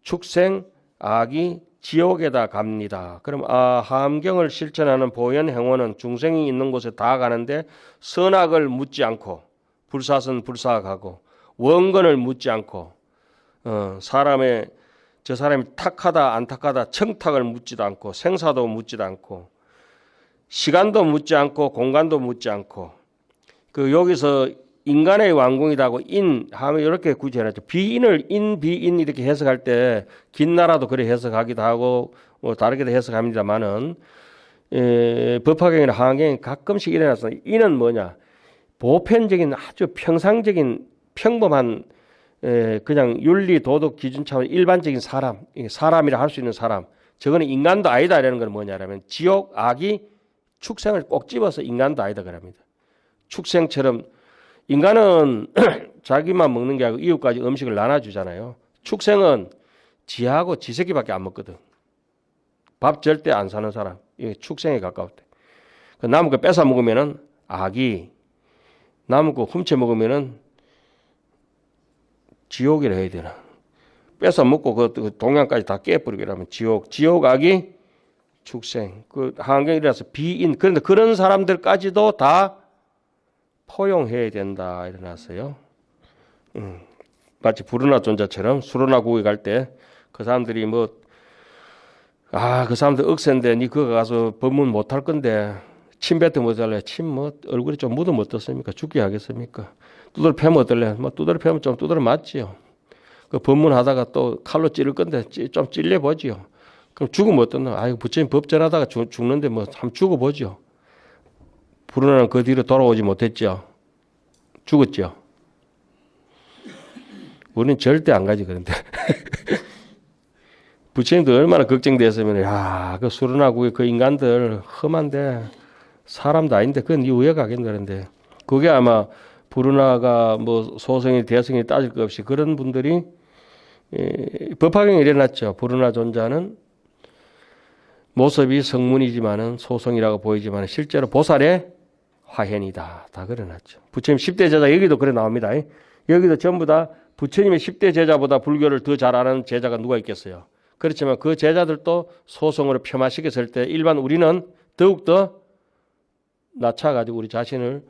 축생 아기 지옥에다 갑니다. 그럼 하암경을 실천하는 보현 행원은 중생이 있는 곳에 다 가는데 선악을 묻지 않고 불사선 불사가고 원건을 묻지 않고 저 사람이 탁하다 안 탁하다 청탁을 묻지도 않고 생사도 묻지도 않고 시간도 묻지 않고 공간도 묻지 않고 그 여기서 인간의 왕궁이라고 인 하면 이렇게 굳이 해놨죠. 비인을 인 비인 이렇게 해석할 때 긴나라도 그래 해석하기도 하고 뭐 다르게도 해석합니다만은 법화경이나 하한경이 가끔씩 일어나서 인은 뭐냐 보편적인 아주 평상적인 평범한 그냥 윤리 도덕 기준 차원 일반적인 사람이라 할 수 있는 사람 저거는 인간도 아니다 이라는 건 뭐냐라면 지옥 악이 축생을 꼭 집어서 인간도 아니다 그럽니다. 축생처럼 인간은 자기만 먹는 게 아니고 이웃까지 음식을 나눠주잖아요. 축생은 지하고 지 새끼밖에 안 먹거든. 밥 절대 안 사는 사람 이게 축생에 가까웠대. 남은 거 뺏어 먹으면은 악이 남은 거 훔쳐 먹으면은 지옥이라 해야 되나. 뺏어 먹고 그 동양까지 다 깨버리게 하면 지옥 악이 축생. 그 한경이라서 비인. 그런데 그런 사람들까지도 다 포용해야 된다 일어났어요. 마치 부르나 존자처럼 수로나 구에 갈 때 그 사람들이 그 사람들 억센데 니 그거 가서 법문 못 할 건데 침 뱉어 못 할래. 침 뭐 얼굴에 좀 묻으면 어떻습니까? 죽게 하겠습니까? 두드러 패면 어떨래? 뭐 두드러 패면 좀 두드러 맞지요. 그 법문하다가 또 칼로 찌를 건데 좀 찔려 보지요. 그럼 죽으면 어떠나? 아이고 부처님 법전하다가 죽는데 뭐 한번 죽어보죠. 부르나는 그 뒤로 돌아오지 못했죠. 죽었죠. 우리는 절대 안 가지 그런데. 부처님도 얼마나 걱정됐으면 그 수르나국의 그 인간들 험한데 사람도 아닌데 그건 왜 가겠는 그런데 그게 아마 부르나가 뭐 소성이 대성이 따질 것 없이 그런 분들이 법화경에 일어났죠. 부르나 존자는 모습이 성문이지만은 소성이라고 보이지만 실제로 보살의 화현이다. 다 그려놨죠. 부처님 10대 제자 여기도 그래 나옵니다. 여기도 전부 다 부처님의 10대 제자보다 불교를 더 잘 아는 제자가 누가 있겠어요. 그렇지만 그 제자들도 소성으로 폄하시켰을 때 일반 우리는 더욱더 낮춰가지고 우리 자신을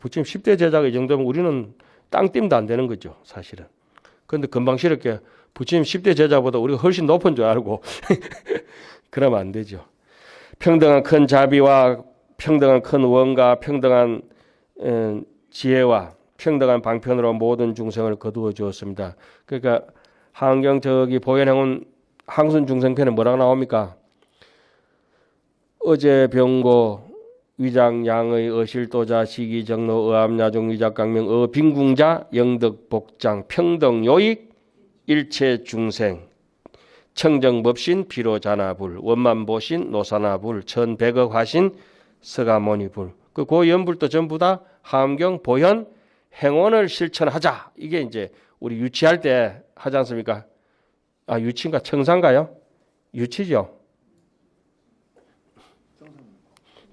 부처님 10대 제자가 이 정도면 우리는 땅띵도 안 되는 거죠. 사실은. 그런데 금방스럽게 부처님 10대 제자보다 우리가 훨씬 높은 줄 알고 그러면 안 되죠. 평등한 큰 자비와 평등한 큰 원과 평등한 지혜와 평등한 방편으로 모든 중생을 거두어 주었습니다. 그러니까 한경 저기 보현행은 항순중생편에 뭐라고 나옵니까? 어제 병고 위장 양의 어실도자 시기정로 의암야종 위작강명 어빈궁자 영덕복장 평등요익 일체중생 청정법신 비로자나불 원만보신 노사나불 천백억 화신 서가모니불 그 연불도 전부 다 함경 보현 행원을 실천하자. 이게 이제 우리 유치할 때 하지 않습니까? 유치인가 청산가요? 유치죠.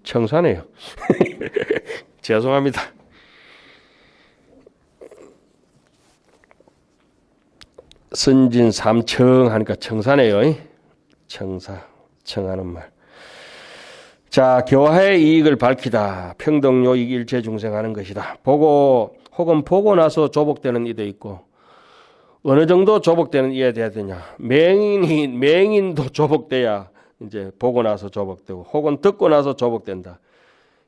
청산해요. 죄송합니다. 선진 삼청 하니까 청산해요. 청사, 청하는 말. 자, 교화의 이익을 밝히다. 평등요익 일체 중생하는 것이다. 보고 혹은 보고 나서 조복되는 이도 있고 어느 정도 조복되는 이에 돼야 되냐. 맹인도 조복돼야 이제 보고 나서 조복되고 혹은 듣고 나서 조복된다.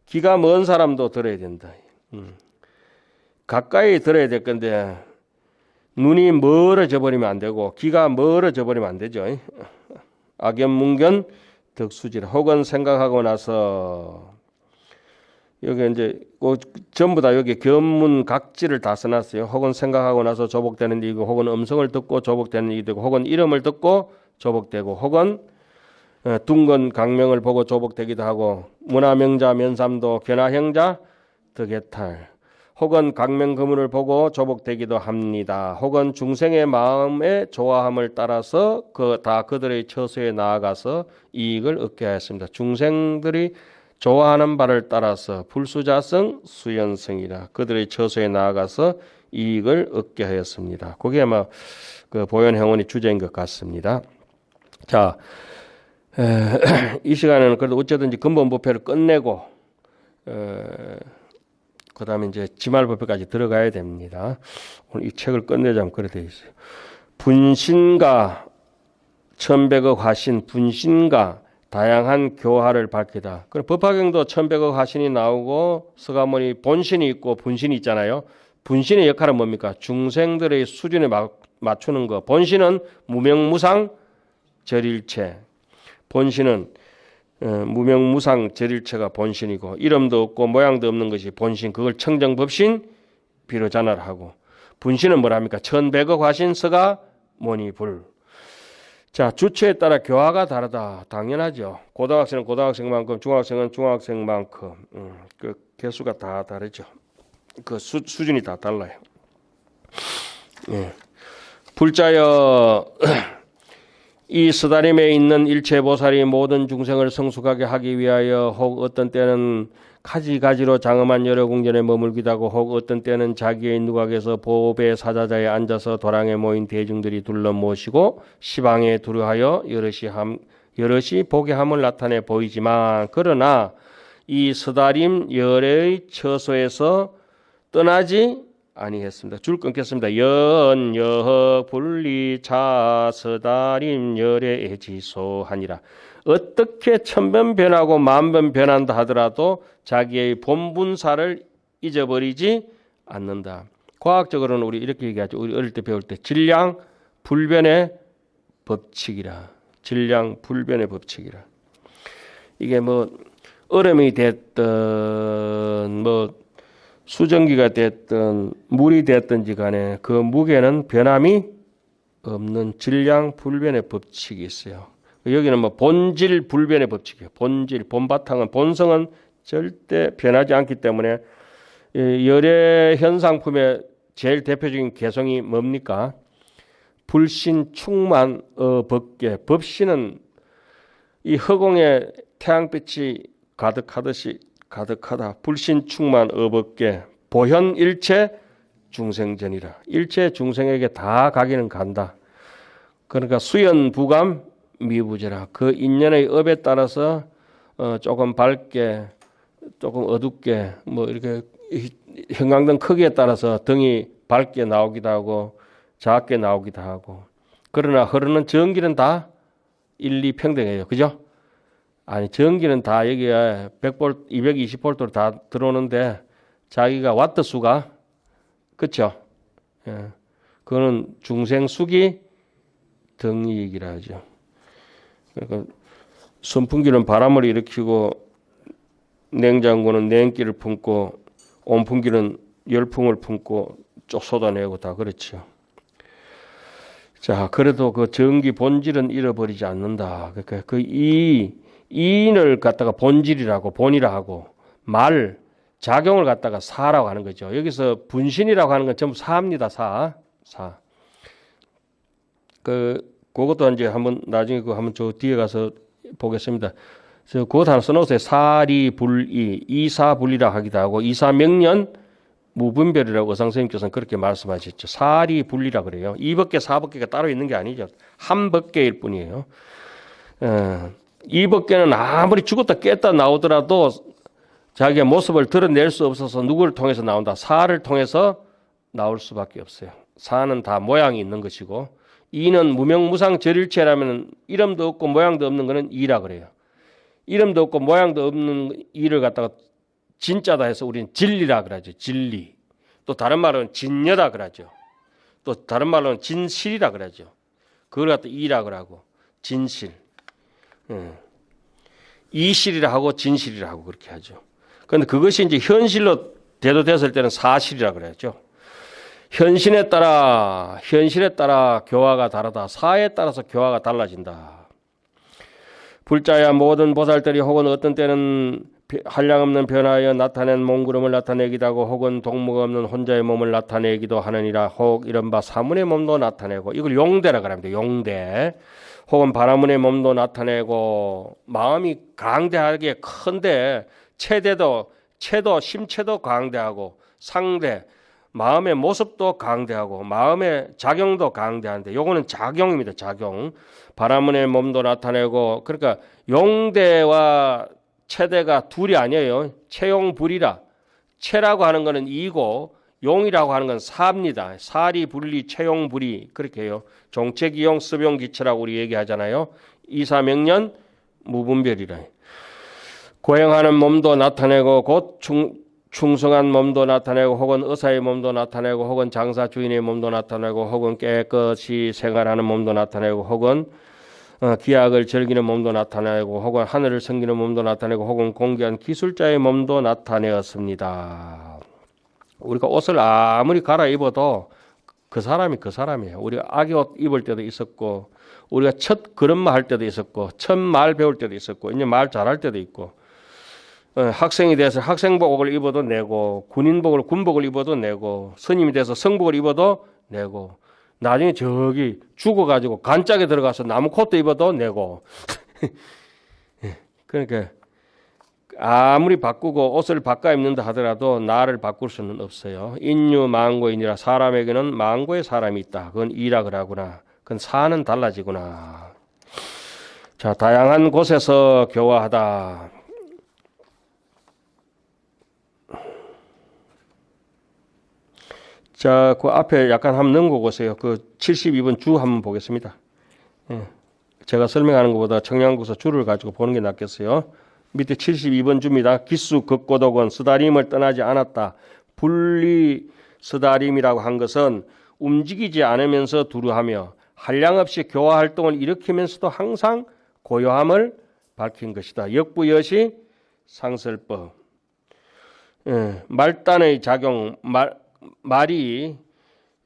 귀가 먼 사람도 들어야 된다. 가까이 들어야 될 건데 눈이 멀어져 버리면 안 되고 귀가 멀어져 버리면 안 되죠. 악연문견 덕수질 혹은 생각하고 나서 여기 이제 전부 다 여기 견문 각지를 다 써놨어요. 혹은 생각하고 나서 조복되는 이고 혹은 음성을 듣고 조복되는 이도 되고 혹은 이름을 듣고 조복되고 혹은 둥근 강명을 보고 조복되기도 하고 문화명자 면삼도 견화형자 덕해탈 혹은 강명거문을 보고 조복되기도 합니다. 혹은 중생의 마음의 좋아함을 따라서 그들의 처소에 나아가서 이익을 얻게 하였습니다. 중생들이 좋아하는 바를 따라서 불수자성 수연성이라 그들의 처소에 나아가서 이익을 얻게 하였습니다. 그게 아마 그 보현행원의 주제인 것 같습니다. 자, 이 시간에는 그래도 어쨌든지 근본부패를 끝내고 그 다음에 이제 지말부패까지 들어가야 됩니다. 오늘 이 책을 끝내자면 그래 되어 있어요. 분신과 천백억 화신, 분신과 다양한 교화를 밝히다. 그럼 법화경도 천백억 화신이 나오고 서가모니 본신이 있고 분신이 있잖아요. 분신의 역할은 뭡니까? 중생들의 수준에 맞추는 거. 본신은 무명무상 절일체. 본신은 무명무상 절일체가 본신이고 이름도 없고 모양도 없는 것이 본신. 그걸 청정법신 비로자나를 하고 분신은 뭐랍니까? 천백억 화신 서가 모니불. 자, 주체에 따라 교화가 다르다. 당연하죠. 고등학생은 고등학생만큼 중학생은 중학생만큼 그 개수가 다 다르죠. 그 수준이 다 달라요. 예. 불자여 이 스다림에 있는 일체보살이 모든 중생을 성숙하게 하기 위하여 혹 어떤 때는 가지가지로 장엄한 여러 궁전에 머물기도 하고 혹 어떤 때는 자기의 누각에서 보배 사자자에 앉아서 도랑에 모인 대중들이 둘러 모시고 시방에 두루하여 여럿이 보게 함을 나타내 보이지만 그러나 이 스다림 열의 처소에서 떠나지 아니했습니다. 줄 끊겠습니다. 여허 분리 자서다림 열의 지소하니라. 어떻게 천번 변하고 만번 변한다 하더라도 자기의 본분사를 잊어버리지 않는다. 과학적으로는 우리 이렇게 얘기하죠. 우리 어릴 때 배울 때 질량 불변의 법칙이라. 질량 불변의 법칙이라. 이게 뭐 얼음이 됐든 뭐 수증기가 됐든 물이 됐든지 간에 그 무게는 변함이 없는 질량 불변의 법칙이 있어요. 여기는 뭐 본질 불변의 법칙이에요. 본질, 본바탕은 본성은 절대 변하지 않기 때문에 열의 현상품의 제일 대표적인 개성이 뭡니까? 불신 충만 법계. 법신은 이 허공에 태양빛이 가득하듯이 가득하다. 불신 충만 어법계 보현 일체 중생전이라. 일체 중생에게 다 가기는 간다. 그러니까 수연 부감 미부제라. 그 인연의 업에 따라서 조금 밝게 조금 어둡게 뭐 이렇게 형광등 크기에 따라서 등이 밝게 나오기도 하고 작게 나오기도 하고 그러나 흐르는 전기는 다 일리평등해요. 그죠? 아니 전기는 다 여기에 100V, 220V로 다 들어오는데 자기가 와트 수가 그렇죠? 예. 그거는 중생수기 등이익이라 하죠. 그러니까 선풍기는 바람을 일으키고 냉장고는 냉기를 품고 온풍기는 열풍을 품고 쭉 쏟아내고 다 그렇죠. 자, 그래도 그 전기 본질은 잃어버리지 않는다. 그러니까 그 이인을 갖다가 본질이라고 본이라 하고 말 작용을 갖다가 사라고 하는 거죠. 여기서 분신이라고 하는 건 전부 사입니다. 사. 그것도 이제 한번 나중에 한번 저 뒤에 가서 보겠습니다. 그것 하나 써놓으세요. 사리불이 이사불이라 하기도 하고 이사명년 무분별이라고 의상선생님께서는 그렇게 말씀하셨죠. 사리불이라 그래요. 이법계 사법계가 따로 있는 게 아니죠. 한 법계일 뿐이에요. 이 법계는 아무리 죽었다 깼다 나오더라도 자기의 모습을 드러낼 수 없어서 누구를 통해서 나온다? 사를 통해서 나올 수밖에 없어요. 사는 다 모양이 있는 것이고 이는 무명무상 절일체라면 이름도 없고 모양도 없는 것은 이라 그래요. 이름도 없고 모양도 없는 이를 갖다가 진짜다 해서 우리는 진리라 그러죠. 진리. 또 다른 말로는 진여다 그러죠. 또 다른 말로는 진실이라 그러죠. 그걸 갖다 이라 그러고 진실. 이실이라 하고 진실이라 하고 그렇게 하죠. 그런데 그것이 이제 현실로 대도됐을 때는 사실이라 그러죠. 현실에 따라 교화가 다르다. 사에 따라서 교화가 달라진다. 불자야 모든 보살들이 혹은 어떤 때는 한량없는 변화하여 나타낸 몽구름을 나타내기도 하고 혹은 동무가 없는 혼자의 몸을 나타내기도 하느니라. 혹 이른바 사문의 몸도 나타내고 이걸 용대라 그럽니다. 용대. 혹은 바라문의 몸도 나타내고 마음이 강대하게 큰데 체도 심체도 강대하고 상대 마음의 모습도 강대하고 마음의 작용도 강대한데 요거는 작용입니다. 작용. 바라문의 몸도 나타내고 그러니까 용대와 체대가 둘이 아니에요. 체용불이라. 체라고 하는 것은 이고 용이라고 하는 건 사입니다. 사리 분리 체용불이 그렇게 해요. 종체기용 습용기체라고 우리 얘기하잖아요. 이사명년 무분별이라. 고행하는 몸도 나타내고 곧 충성한 몸도 나타내고 혹은 의사의 몸도 나타내고 혹은 장사 주인의 몸도 나타내고 혹은 깨끗이 생활하는 몸도 나타내고 혹은 기약을 즐기는 몸도 나타내고 혹은 하늘을 섬기는 몸도 나타내고 혹은 공개한 기술자의 몸도 나타내었습니다. 우리가 옷을 아무리 갈아입어도 그 사람이 그 사람이에요. 우리가 아기 옷 입을 때도 있었고 우리가 첫 걸음마 할 때도 있었고 첫 말 배울 때도 있었고 이제 말 잘할 때도 있고 학생이 돼서 학생복을 입어도 내고 군복을 입어도 내고 스님이 돼서 성복을 입어도 내고 나중에 저기 죽어가지고 간짝에 들어가서 나무 코트 입어도 내고 그러니까 아무리 바꾸고 옷을 바꿔 입는다 하더라도 나를 바꿀 수는 없어요. 인유 망고인이라 사람에게는 망고의 사람이 있다. 그건 이라 그러구나. 그건 사는 달라지구나. 자, 다양한 곳에서 교화하다. 자, 그 앞에 약간 한번 넘고 보세요. 그 72번 주 한번 보겠습니다. 제가 설명하는 것보다 청량국서 주를 가지고 보는 게 낫겠어요. 밑에 72번 주입니다. 기수 극고독은 스다림을 떠나지 않았다. 분리 스다림이라고 한 것은 움직이지 않으면서 두루하며 한량없이 교화 활동을 일으키면서도 항상 고요함을 밝힌 것이다. 역부여시 상설법. 말단의 작용,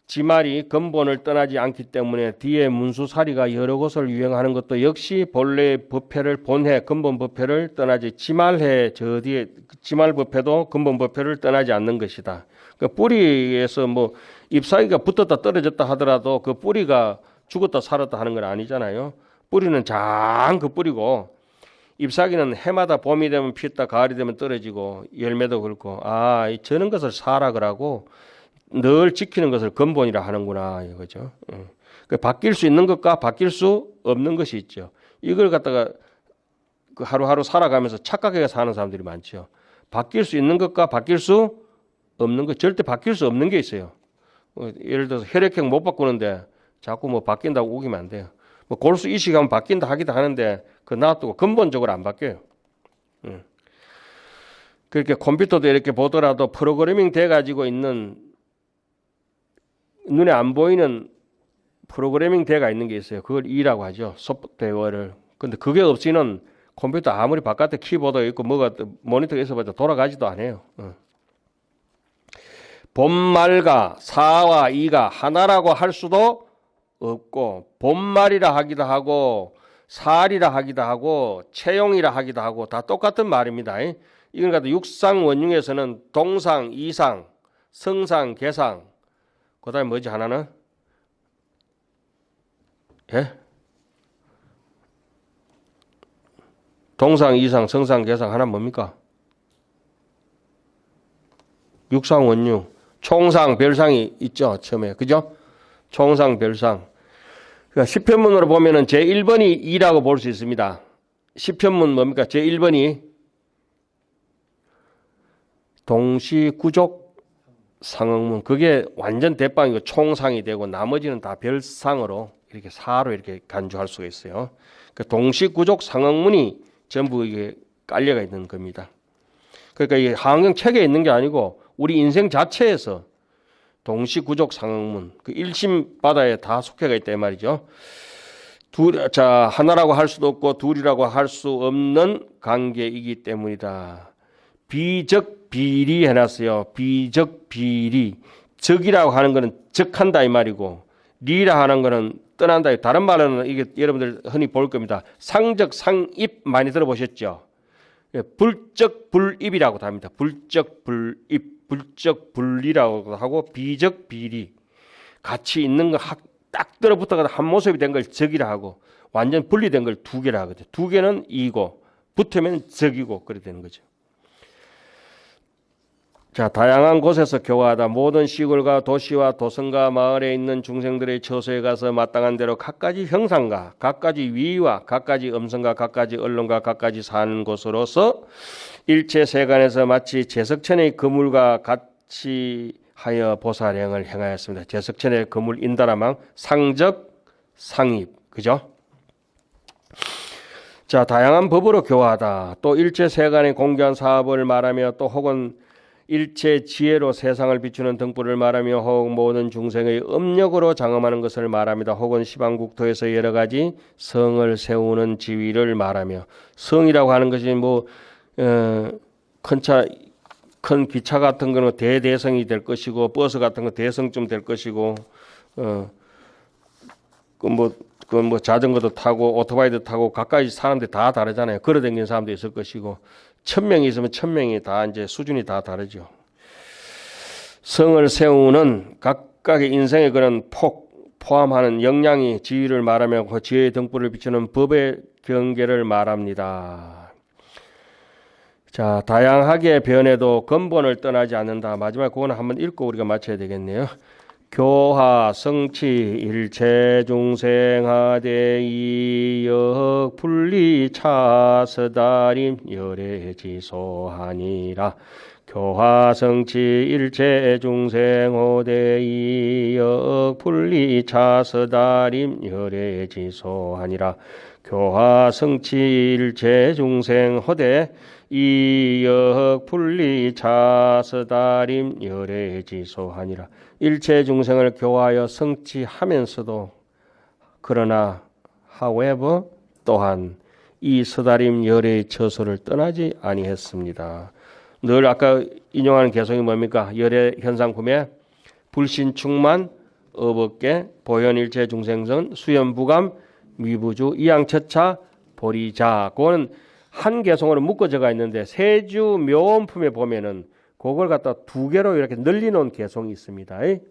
지말이 근본을 떠나지 않기 때문에 뒤에 문수사리가 여러 곳을 유행하는 것도 역시 본래의 법회를 본해 근본 법회를 떠나지 지말해 저 뒤에 지말 법회도 근본 법회를 떠나지 않는 것이다. 그 뿌리에서 뭐 잎사귀가 붙었다 떨어졌다 하더라도 그 뿌리가 죽었다 살았다 하는 건 아니잖아요. 뿌리는 장 그 뿌리고 잎사귀는 해마다 봄이 되면 피었다 가을이 되면 떨어지고 열매도 그렇고 저런 것을 사락을 늘 지키는 것을 근본이라 하는구나 이거죠. 바뀔 수 있는 것과 바뀔 수 없는 것이 있죠. 이걸 갖다가 하루하루 살아가면서 착각해서 사는 사람들이 많죠. 바뀔 수 있는 것과 바뀔 수 없는 것, 절대 바뀔 수 없는 게 있어요. 예를 들어서 혈액형 못 바꾸는데 자꾸 뭐 바뀐다고 우기면 안 돼요. 뭐 골수 이식하면 바뀐다 하기도 하는데 그 놔두고 근본적으로 안 바뀌어요. 그렇게 컴퓨터도 이렇게 보더라도 프로그래밍 돼 가지고 있는 눈에 안 보이는 프로그래밍 대가 있는 게 있어요. 그걸 E라고 하죠. 소프트웨어를. 근데 그게 없이는 컴퓨터 아무리 바깥에 키보드가 있고 뭐가 모니터가 있어봐도 돌아가지도 않아요. 본말과 사와 이가 하나라고 할 수도 없고 본말이라 하기도 하고 살이라 하기도 하고 채용이라 하기도 하고 다 똑같은 말입니다. 이건 갖다 육상 원융에서는 동상, 이상, 성상, 개상 그 다음에 뭐지 하나는? 예? 동상, 이상, 성상, 개상 하나 뭡니까? 육상, 원유, 총상, 별상이 있죠. 처음에. 그죠? 총상, 별상. 그러니까 10편문으로 보면은 제1번이 2라고 볼 수 있습니다. 시편문 뭡니까? 제1번이 동시구족 상응문. 그게 완전 대빵이고 총상이 되고 나머지는 다 별상으로 이렇게 사로 이렇게 간주할 수가 있어요. 그 동시구족 상응문이 전부 이게 깔려가 있는 겁니다. 그러니까 이 하강경 책에 있는 게 아니고 우리 인생 자체에서 동시구족 상응문, 그 1심 바다에 다 속해가 있다 이 말이죠. 하나라고 할 수도 없고 둘이라고 할 수 없는 관계이기 때문이다. 비적 비리 해놨어요. 비적 비리. 적이라고 하는 거는 적한다 이 말이고 리라 하는 거는 떠난다. 다른 말로는 이게 여러분들 흔히 볼 겁니다. 상적 상입 많이 들어보셨죠? 불적 불입이라고 합니다. 불적 불입, 불적 분리라고 하고 비적 비리. 같이 있는 거 딱 들어붙어가 한 모습이 된 걸 적이라 하고 완전 분리된 걸 두 개라 하거든요. 두 개는 이고 붙으면 적이고 그래 되는 거죠. 자, 다양한 곳에서 교화하다. 모든 시골과 도시와 도성과 마을에 있는 중생들의 처소에 가서 마땅한 대로 각가지 형상과 각가지 위와 각가지 음성과 각가지 언론과 각가지 사는 곳으로서 일체 세간에서 마치 제석천의 그물과 같이 하여 보살행을 행하였습니다. 제석천의 그물 인다라망 상적 상입. 그죠? 자, 다양한 법으로 교화하다. 또 일체 세간의 공교한 사업을 말하며 또 혹은 일체 지혜로 세상을 비추는 등불을 말하며 혹은 모든 중생의 음력으로 장엄하는 것을 말합니다. 혹은 시방국토에서 여러 가지 성을 세우는 지위를 말하며 성이라고 하는 것이 큰 기차 같은 거는 대대성이 될 것이고 버스 같은 거 대성쯤 될 것이고 자전거도 타고 오토바이도 타고 각가지 사람들이 다 다르잖아요. 걸어다니는 사람도 있을 것이고 1000명이 있으면 1000명이 다 이제 수준이 다 다르죠. 성을 세우는 각각의 인생의 그런 포함하는 역량이 지위를 말하며 그 지혜의 등불을 비추는 법의 경계를 말합니다. 자, 다양하게 변해도 근본을 떠나지 않는다. 마지막에 그거는 한번 읽고 우리가 마쳐야 되겠네요. 교화 성치 일체 중생하되 이역 분리 차서다림 열애지소하니라. 교화 성치 일체 중생호대 이역 분리 차서다림 열애지소하니라. 교화 성치 일체 중생호대 이역 분리 차서다림 열애지소하니라. 일체 중생을 교화하여 성취하면서도 그러나 however 또한 이 서다림 열애의 처소를 떠나지 아니했습니다. 늘 아까 인용하는 개성이 뭡니까? 열애 현상품에 불신충만 업업계 보현일체 중생선 수연부감 미부주 이양처차 보리자. 그거는 한 개성으로 묶어져가 있는데 세주 묘원품에 보면은 그걸 갖다 두 개로 이렇게 늘려놓은 개성이 있습니다. 예.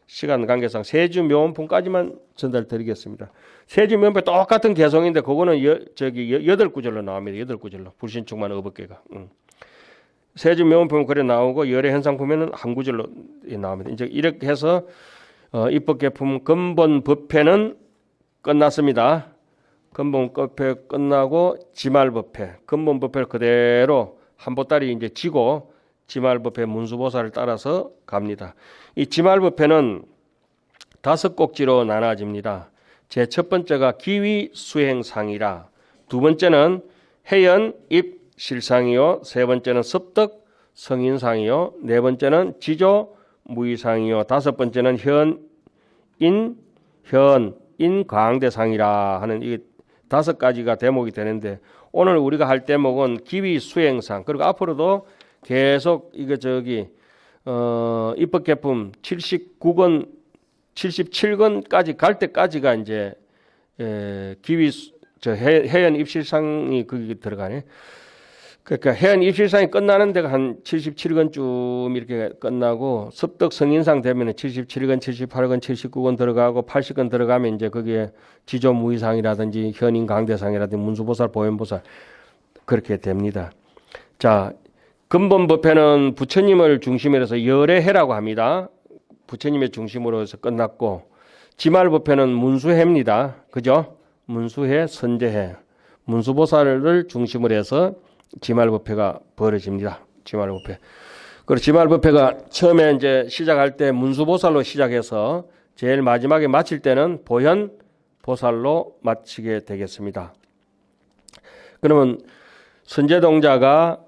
시간 관계상 세주 묘원품까지만 전달드리겠습니다. 세주 묘원품 똑같은 개성인데 그거는 8구절로 나옵니다. 8구절로 불신충만 업업계가. 세주 묘원품은 그래 나오고 열애 현상품에는 한 구절로 나옵니다. 이제 이렇게 해서 입법개품 근본 법회는 끝났습니다. 근본 법회 끝나고 지말법회, 근본 법회를 그대로 한 보따리 이제 지고 지말법회 문수보살을 따라서 갑니다. 이 지말법회는 5꼭지로 나눠집니다. 제 첫 번째가 기위 수행상이라, 두 번째는 해연 입 실상이요, 세 번째는 습덕 성인상이요, 네 번째는 지조 무의상이요, 다섯 번째는 현인 광대상이라 하는 이 5가지가 대목이 되는데 오늘 우리가 할 대목은 기위 수행상. 그리고 앞으로도 계속 이거 입법개품 79권 77권까지 갈 때까지가 이제 기위 해연 입실상이 거기 들어가네. 그러니까 해연 입실상이 끝나는 데가 한 77권쯤 이렇게 끝나고 습덕 성인상 되면은 77권, 78권, 79권 들어가고 80권 들어가면 이제 거기에 지조 무의상이라든지 현인 강대상이라든지 문수보살, 보현보살 그렇게 됩니다. 자, 근본 법회는 부처님을 중심으로 해서 열애해라고 합니다. 부처님의 중심으로 해서 끝났고 지말 법회는 문수해입니다. 그죠? 문수해, 선제해. 문수보살을 중심으로 해서 지말법회가 벌어집니다. 지말법회. 그리고 지말법회가 처음에 이제 시작할 때 문수보살로 시작해서 제일 마지막에 마칠 때는 보현보살로 마치게 되겠습니다. 그러면 선제동자가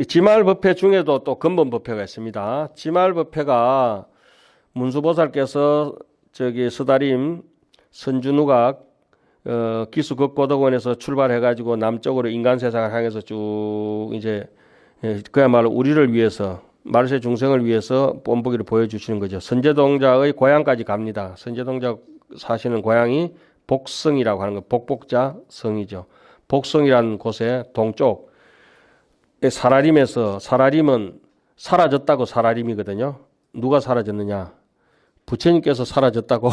지말법회 중에도 또 근본법회가 있습니다. 지말법회가 문수보살께서 서다림 선주누각 기수극고덕원에서 출발해가지고 남쪽으로 인간세상을 향해서 쭉 이제 그야말로 우리를 위해서 말세 중생을 위해서 본보기를 보여주시는 거죠. 선제동자의 고향까지 갑니다. 선제동자 사시는 고향이 복성이라고 하는 거, 복복자 성이죠. 복성이라는 곳에 동쪽 사라림에서, 사라림은 사라졌다고 사라림이거든요. 누가 사라졌느냐? 부처님께서 사라졌다고.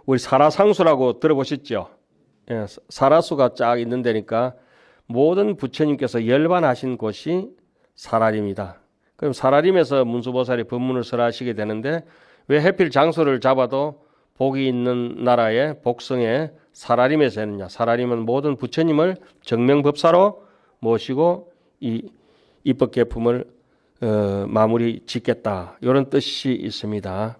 우리 사라상수라고 들어보셨죠? 예, 사라수가 쫙 있는 데니까 모든 부처님께서 열반하신 곳이 사라림이다. 그럼 사라림에서 문수보살이 법문을 설하시게 되는데 왜 해필 장소를 잡아도 복이 있는 나라의 복성에 사라림에서 했느냐? 사라림은 모든 부처님을 정명법사로 모시고 이 입법계품을 마무리 짓겠다. 이런 뜻이 있습니다.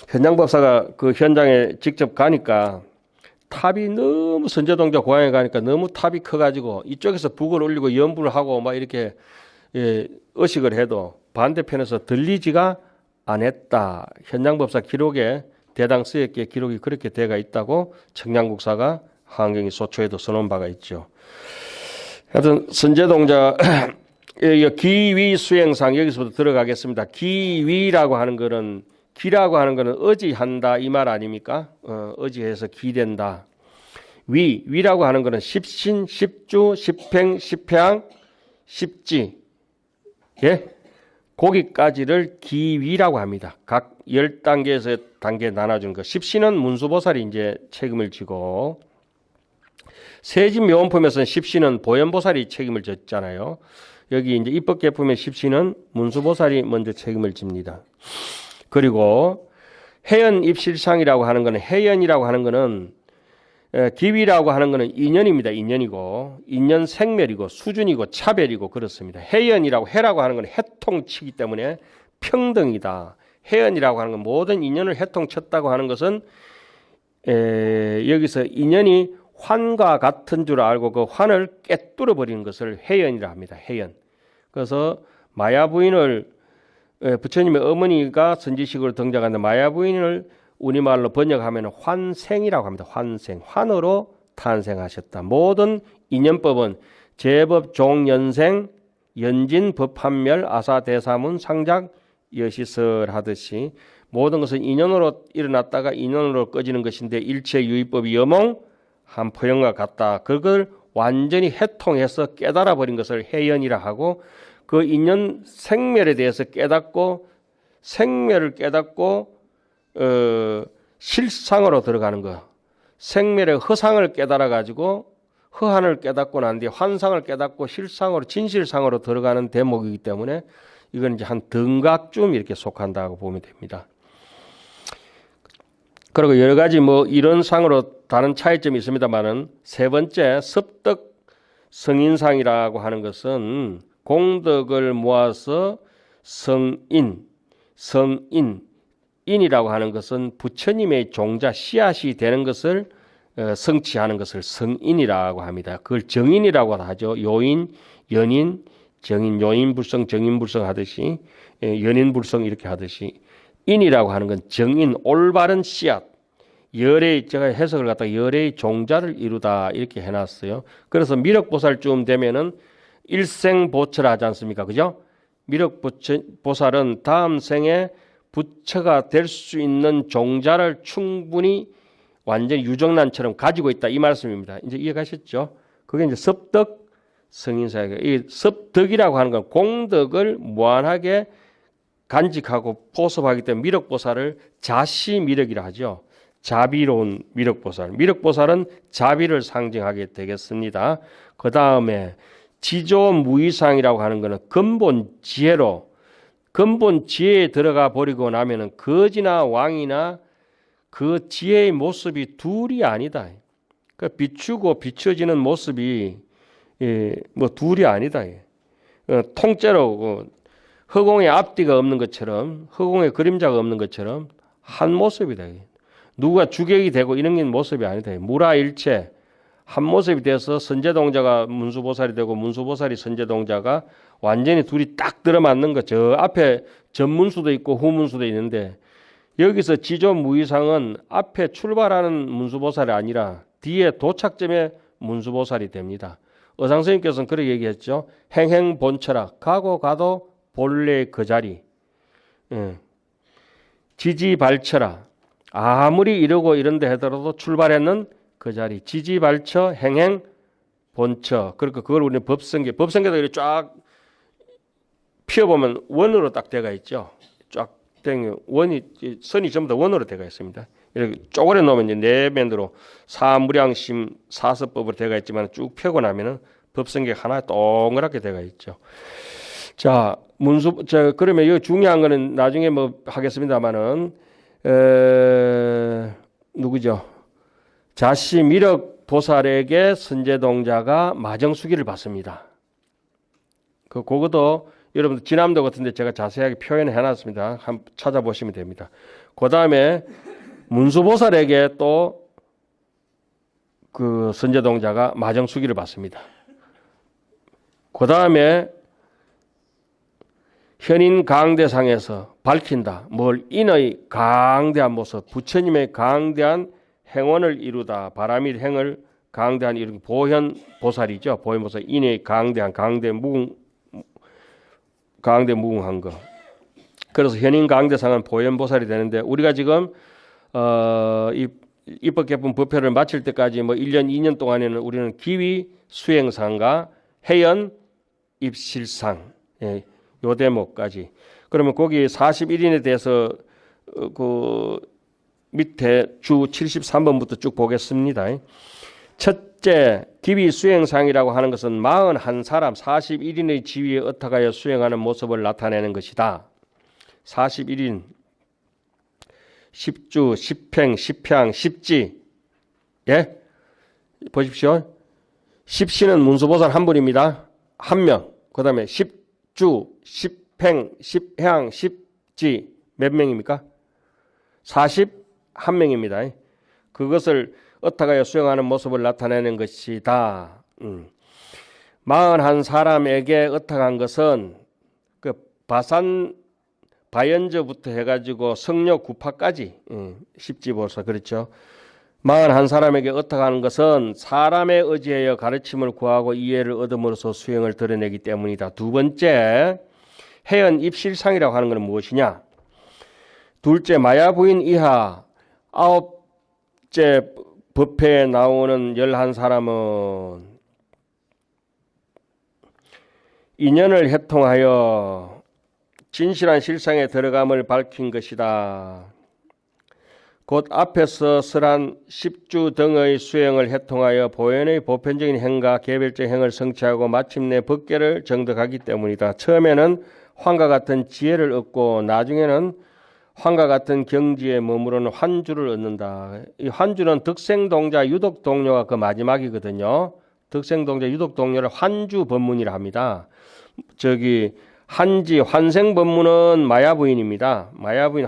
현장법사가 그 현장에 직접 가니까 탑이 너무 선제동자 고향에 가니까 너무 탑이 커가지고 이쪽에서 북을 올리고 연불을 하고 막 이렇게 의식을 해도 반대편에서 들리지가 않았다. 현장법사 기록에 대당 쓰였기에 기록이 그렇게 되어 있다고 청량국사가 한경이 소초에도 써놓은 바가 있죠. 하여튼 선제동자 기위 수행상 여기서부터 들어가겠습니다. 기위라고 하는 거는 기라고 하는 거는 의지한다 이 말 아닙니까? 의지해서 기된다. 위라고 하는 거는 십신, 십주, 십행, 십향, 십지. 예? 거기까지를 기위라고 합니다. 각 10단계에서 단계 나눠준 거. 십신은 문수보살이 이제 책임을 지고 세진묘원품에서는 십신은 보현보살이 책임을 졌잖아요. 여기 이제 입법계품의 십신은 문수보살이 먼저 책임을 집니다. 그리고 해연 입실상이라고 하는 거는 해연이라고 하는 거는 기위라고 하는 거는 인연입니다. 인연이고 인연 생멸이고 수준이고 차별이고 그렇습니다. 해연이라고 해라고 하는 건 해통치기 때문에 평등이다. 해연이라고 하는 건 모든 인연을 해통쳤다고 하는 것은 여기서 인연이 환과 같은 줄 알고 그 환을 깨뚫어 버리는 것을 해연이라 합니다. 해연. 그래서 마야 부인을 부처님의 어머니가 선지식으로 등장하는데 마야 부인을 우리말로 번역하면 환생이라고 합니다. 환생. 환으로 탄생하셨다. 모든 인연법은 제법 종연생 연진 법한멸 아사대사문 상작 여시설 하듯이 모든 것은 인연으로 일어났다가 인연으로 꺼지는 것인데 일체 유의법이 여몽 한포영과 같다. 그걸 완전히 해통해서 깨달아 버린 것을 해연이라 하고 그 인연 생멸에 대해서 깨닫고 생멸을 깨닫고 실상으로 들어가는 거. 생멸의 허상을 깨달아 가지고 허한을 깨닫고 난 뒤에 환상을 깨닫고 실상으로 진실상으로 들어가는 대목이기 때문에 이건 이제 한 등각쯤 이렇게 속한다고 보면 됩니다. 그리고 여러 가지 뭐 이런 상으로 다른 차이점이 있습니다만은 세 번째 습덕 성인상이라고 하는 것은 공덕을 모아서 인이라고 하는 것은 부처님의 종자 씨앗이 되는 것을 성취하는 것을 성인이라고 합니다. 그걸 정인이라고 하죠. 요인, 연인, 정인, 요인불성, 정인불성 하듯이 연인불성 이렇게 하듯이 인이라고 하는 건 정인, 올바른 씨앗. 열의 제가 해석을 갖다가 열의 종자를 이루다 이렇게 해놨어요. 그래서 미륵보살쯤 되면은 일생보처를 하지 않습니까? 그죠? 미륵보살은 다음 생에 부처가 될 수 있는 종자를 충분히 완전히 유정란처럼 가지고 있다 이 말씀입니다. 이제 이해가셨죠? 그게 이제 섭덕 성인사예요. 이 섭덕이라고 하는 건 공덕을 무한하게 간직하고 포섭하기 때문에 미륵보살을 자시미륵이라 하죠. 자비로운 미륵보살. 미륵보살은 자비를 상징하게 되겠습니다. 그 다음에 지조무의상이라고 하는 것은 근본 지혜로 근본 지혜에 들어가 버리고 나면은 거지나 왕이나 그 지혜의 모습이 둘이 아니다. 그 비추고 비춰지는 모습이 뭐 둘이 아니다. 통째로 허공에 앞뒤가 없는 것처럼 허공에 그림자가 없는 것처럼 한 모습이다. 누가 주객이 되고 이런 게 모습이 아니다. 무라일체 한 모습이 돼서 선제동자가 문수보살이 되고 문수보살이 선제동자가 완전히 둘이 딱 들어맞는 거. 저 앞에 전문수도 있고 후문수도 있는데 여기서 지조무의상은 앞에 출발하는 문수보살이 아니라 뒤에 도착점에 문수보살이 됩니다. 어상스님께서는 그렇게 얘기했죠. 행행본처라 가고 가도 본래 그 자리. 지지발처라 아무리 이러고 이런데 하더라도 출발했는 그 자리. 지지발처 행행본처. 그러니까 그걸 우리는 법성계도 이렇게 쫙 피워보면 원으로 딱 돼가 있죠. 쫙 땡겨 원이 선이 전부 다 원으로 돼가 있습니다. 이렇게 쪼그려 놓으면 이제 내면으로 사무량심 사서법으로 돼가 있지만 쭉 펴고 나면은 법성계 하나 동그랗게 돼가 있죠. 자, 그러면 이 중요한 거는 나중에 뭐 하겠습니다만은, 누구죠? 자시 미륵 보살에게 선제동자가 마정수기를 받습니다. 그거도 여러분들 지남도 같은데 제가 자세하게 표현해 놨습니다. 한번 찾아보시면 됩니다. 그 다음에 문수보살에게 또 그 선제동자가 마정수기를 받습니다. 그 다음에 현인 강대상에서 밝힌다. 뭘 인의 강대한 모습, 부처님의 강대한 행원을 이루다. 바라밀 행을 강대한 이런 보현 보살이죠. 보현 보살 인의 강대한 강대 무궁한 거. 그래서 현인 강대상은 보현 보살이 되는데 우리가 지금 이 입법 개품 법회를 마칠 때까지 뭐 1년 2년 동안에는 우리는 기위 수행상과 해연 입실상 요 대목까지. 그러면 거기 41인에 대해서 그 밑에 주 73번부터 쭉 보겠습니다. 첫째, 기비 수행상이라고 하는 것은 41사람 41인의 지위에 어탁하여 수행하는 모습을 나타내는 것이다. 41인 10주, 10행, 10향, 10지. 예? 보십시오. 10시는 문수보살 한 분입니다. 한 명. 그 다음에 10주, 10행, 10향, 10지 몇 명입니까? 41명입니다. 그것을 어떻게 수행하는 모습을 나타내는 것이다. 41사람에게 어탁한 것은 그 바연저부터 해가지고 성녀 구파까지 10지보서 그렇죠. 41사람에게 어탁하는 것은 사람에 의지하여 가르침을 구하고 이해를 얻음으로써 수행을 드러내기 때문이다. 두 번째, 해연 입실상이라고 하는 것은 무엇이냐? 둘째, 마야부인 이하 9째 법회에 나오는 11사람은 인연을 해통하여 진실한 실상에 들어감을 밝힌 것이다. 곧 앞에서 설한 10주 등의 수행을 해통하여 보현의 보편적인 행과 개별적 행을 성취하고 마침내 법계를 정득하기 때문이다. 처음에는 환과 같은 지혜를 얻고 나중에는 환과 같은 경지에 머무르는 환주를 얻는다. 이 환주는 득생동자 유독동료가 그 마지막이거든요. 득생동자 유독동료를 환주 법문이라 합니다. 한지 환생 법문은 마야부인입니다. 마야부인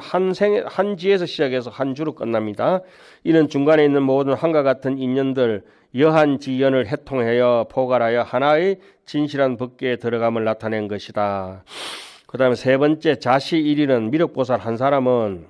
한지에서 시작해서 한주로 끝납니다. 이는 중간에 있는 모든 환과 같은 인연들 여한지연을 해통하여 포괄하여 하나의 진실한 법계에 들어감을 나타낸 것이다. 그 다음에 세 번째, 자시 1위는 미륵보살 한 사람은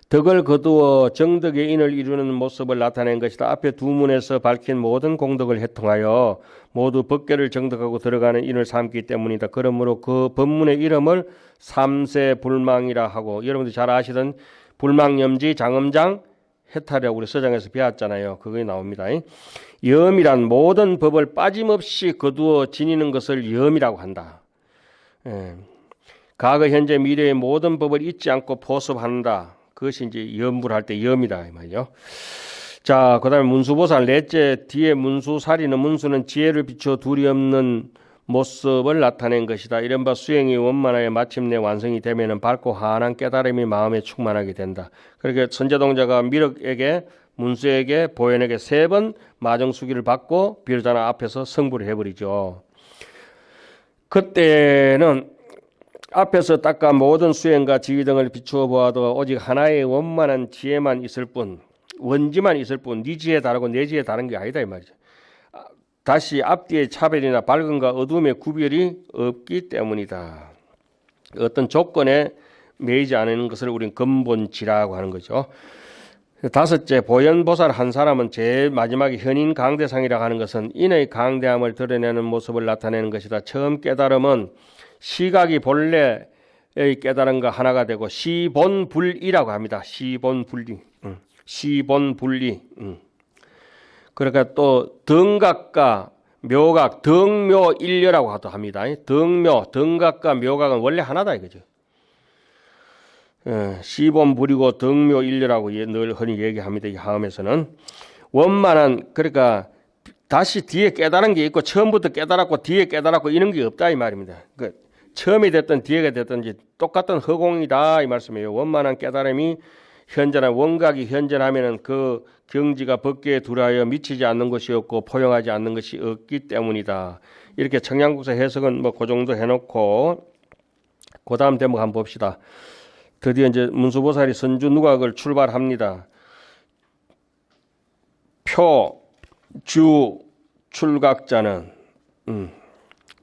덕을 거두어 정덕의 인을 이루는 모습을 나타낸 것이다. 앞에 두 문에서 밝힌 모든 공덕을 해통하여 모두 법계를 정덕하고 들어가는 인을 삼기 때문이다. 그러므로 그 법문의 이름을 삼세불망이라 하고, 여러분들 잘 아시던 불망염지 장엄장 해탈이라고 우리 서장에서 배웠잖아요. 그게 나옵니다. 염이란 모든 법을 빠짐없이 거두어 지니는 것을 염이라고 한다. 과거 현재 미래의 모든 법을 잊지 않고 포섭한다. 그것이 이제 염불할 때 염이다 이 말이죠. 자, 그다음에 문수보살 넷째, 뒤에 문수살이는 문수는 지혜를 비추어 둘이 없는 모습을 나타낸 것이다. 이른바 수행이 원만하여 마침내 완성이 되면은 밝고 환한 깨달음이 마음에 충만하게 된다. 그렇게 선제동자가 미륵에게 문수에게 보현에게 3번 마정수기를 받고 비로자나 앞에서 성불을 해버리죠. 그때는 앞에서 닦아 모든 수행과 지위 등을 비추어 보아도 오직 하나의 원만한 지혜만 있을 뿐, 원지만 있을 뿐, 네 지혜 다르고 내 지혜 다른 게 아니다 이 말이죠. 다시 앞뒤의 차별이나 밝음과 어둠의 구별이 없기 때문이다. 어떤 조건에 매이지 않는 것을 우리는 근본지라고 하는 거죠. 5째, 보현보살 한 사람은 제일 마지막에 현인 강대상이라고 하는 것은 인의 강대함을 드러내는 모습을 나타내는 것이다. 처음 깨달음은 시각이 본래의 깨달음과 하나가 되고 시본불이라고 합니다. 시본분리. 시본분리. 그러니까 또 등각과 묘각, 등묘일려라고 합니다. 등묘, 등각과 묘각은 원래 하나다 이거죠. 시본불이고 등묘일려라고 늘 흔히 얘기합니다. 이 하음에서는 원만한, 그러니까 다시 뒤에 깨달은 게 있고 처음부터 깨달았고 뒤에 깨달았고 이런 게 없다 이 말입니다. 처음이 됐든 뒤에가 됐든지 똑같은 허공이다 이 말씀이에요. 원만한 깨달음이 현존한 원각이 현존하면은 그 경지가 법계에 두라하여 미치지 않는 것이 없고 포용하지 않는 것이 없기 때문이다. 이렇게 청양국사 해석은 뭐 그 정도 해놓고 그 다음 대목 한번 봅시다. 드디어 이제 문수보살이 선주 누각을 출발합니다. 표, 주, 출각자는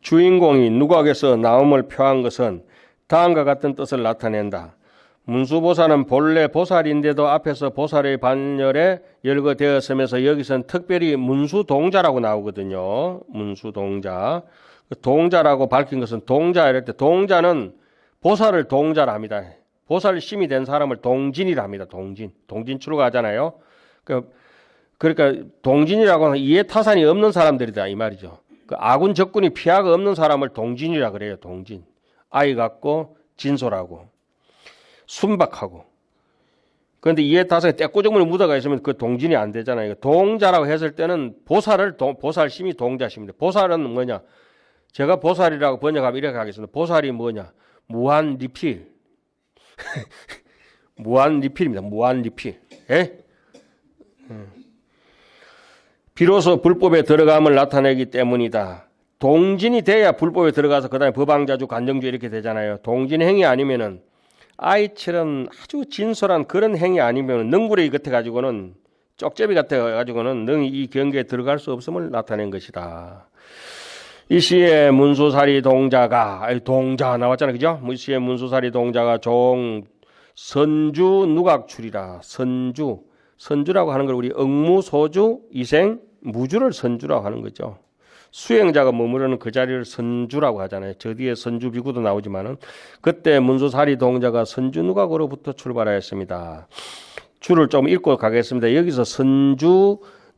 주인공이 누각에서 나옴을 표한 것은 다음과 같은 뜻을 나타낸다. 문수보살은 본래 보살인데도 앞에서 보살의 반열에 열거되었으면서 여기서는 특별히 문수동자라고 나오거든요. 문수동자. 동자라고 밝힌 것은 동자 이럴 때 동자는 보살을 동자라 합니다. 보살 심이 된 사람을 동진이라 합니다. 동진 출가하잖아요. 그러니까 동진이라고 하는 이해타산이 없는 사람들이다 이 말이죠. 그 아군 적군이 피하가 없는 사람을 동진이라 그래요. 동진. 아이 같고 진솔하고 순박하고. 그런데 이해타산에 떼꾸정문이 묻어가 있으면 그 동진이 안 되잖아요. 동자라고 했을 때는 보살심이 동자심입니다. 보살은 뭐냐? 제가 보살이라고 번역하면 이렇게 하겠습니다. 보살이 뭐냐? 무한리필. 무한리필입니다. 무한리필. 예? 비로소 불법에 들어감을 나타내기 때문이다. 동진이 돼야 불법에 들어가서 그 다음에 법왕자주 관정주 이렇게 되잖아요. 동진 행위 아니면은 아이처럼 아주 진솔한 그런 행위 아니면 능구레이 같아 가지고는 쪽제비 같아 가지고는 능히 이 경계에 들어갈 수 없음을 나타낸 것이다. 이 시에 문수사리 동자가 동자 나왔잖아요, 그죠? 이 시에 문수사리 동자가 종 선주 누각출이라. 선주라고 하는 걸 우리 응무소주 이생 무주를 선주라고 하는 거죠. 수행자가 머무르는 그 자리를 선주라고 하잖아요. 저 뒤에 선주비구도 나오지만은 그때 문수사리 동자가 선주누각으로부터 출발하였습니다. 줄을 좀 읽고 가겠습니다. 여기서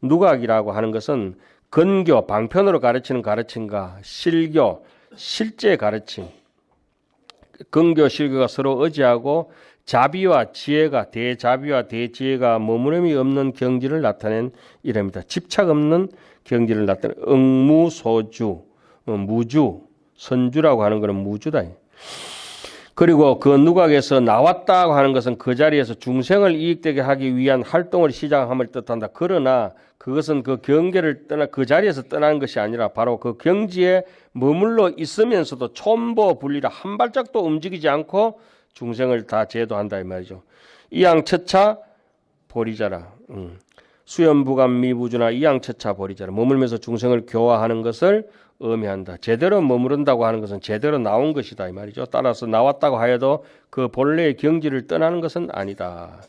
선주누각이라고 하는 것은 근교, 방편으로 가르치는 가르침과 실교, 실제 가르침, 근교, 실교가 서로 의지하고 자비와 지혜가, 대자비와 대지혜가 머무름이 없는 경지를 나타낸 이랍니다. 집착 없는 경지를 나타낸 응무소주, 무주, 선주라고 하는 것은 무주다. 그리고 그 누각에서 나왔다고 하는 것은 그 자리에서 중생을 이익되게 하기 위한 활동을 시작함을 뜻한다. 그러나 그것은 그 경계를 떠나 그 자리에서 떠나는 것이 아니라 바로 그 경지에 머물러 있으면서도 촌보분리라 한 발짝도 움직이지 않고 중생을 다 제도한다 이 말이죠. 이양처차 보리자라. 수연부감 미부주나 이양처차 보리자라. 머물면서 중생을 교화하는 것을 의미한다. 제대로 머무른다고 하는 것은 제대로 나온 것이다 이 말이죠. 따라서 나왔다고 하여도 그 본래의 경지를 떠나는 것은 아니다.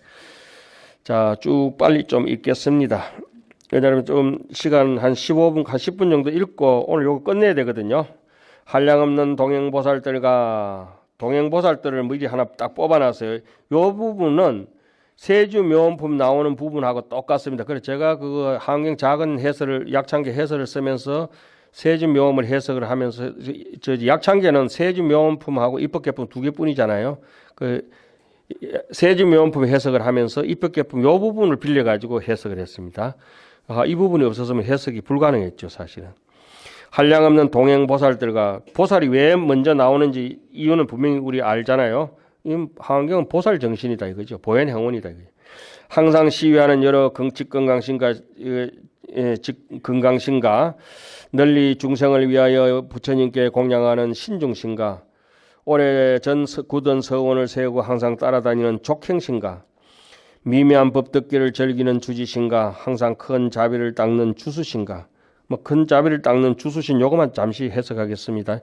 자, 쭉 빨리 좀 읽겠습니다. 왜냐하면 좀 시간 한 15분, 한 10분 정도 읽고 오늘 요거 끝내야 되거든요. 한량없는 동행보살들을 미리 하나 딱 뽑아놨어요. 요 부분은 세주묘원품 나오는 부분하고 똑같습니다. 그래서 제가 그거 한경 작은 해설을 약창계 해설을 쓰면서 세주묘원을 해석을 하면서 약창계는 세주묘원품하고 입법개품 두 개뿐이잖아요. 그 세주묘원품 해석을 하면서 입법개품 요 부분을 빌려가지고 해석을 했습니다. 이 부분이 없었으면 해석이 불가능했죠, 사실은. 한량없는 동행보살들과 보살이 왜 먼저 나오는지 이유는 분명히 우리 알잖아요. 이 한경은 보살 정신이다 이거죠. 보현행원이다 이거죠. 항상 시위하는 여러 건강신가 널리 중생을 위하여 부처님께 공양하는 신중신가 오래전 굳은 서원을 세우고 항상 따라다니는 족행신가 미미한 법듣기를 즐기는 주지신가 항상 큰 자비를 닦는 주수신가 뭐 큰 자비를 닦는 주수신 요거만 잠시 해석하겠습니다.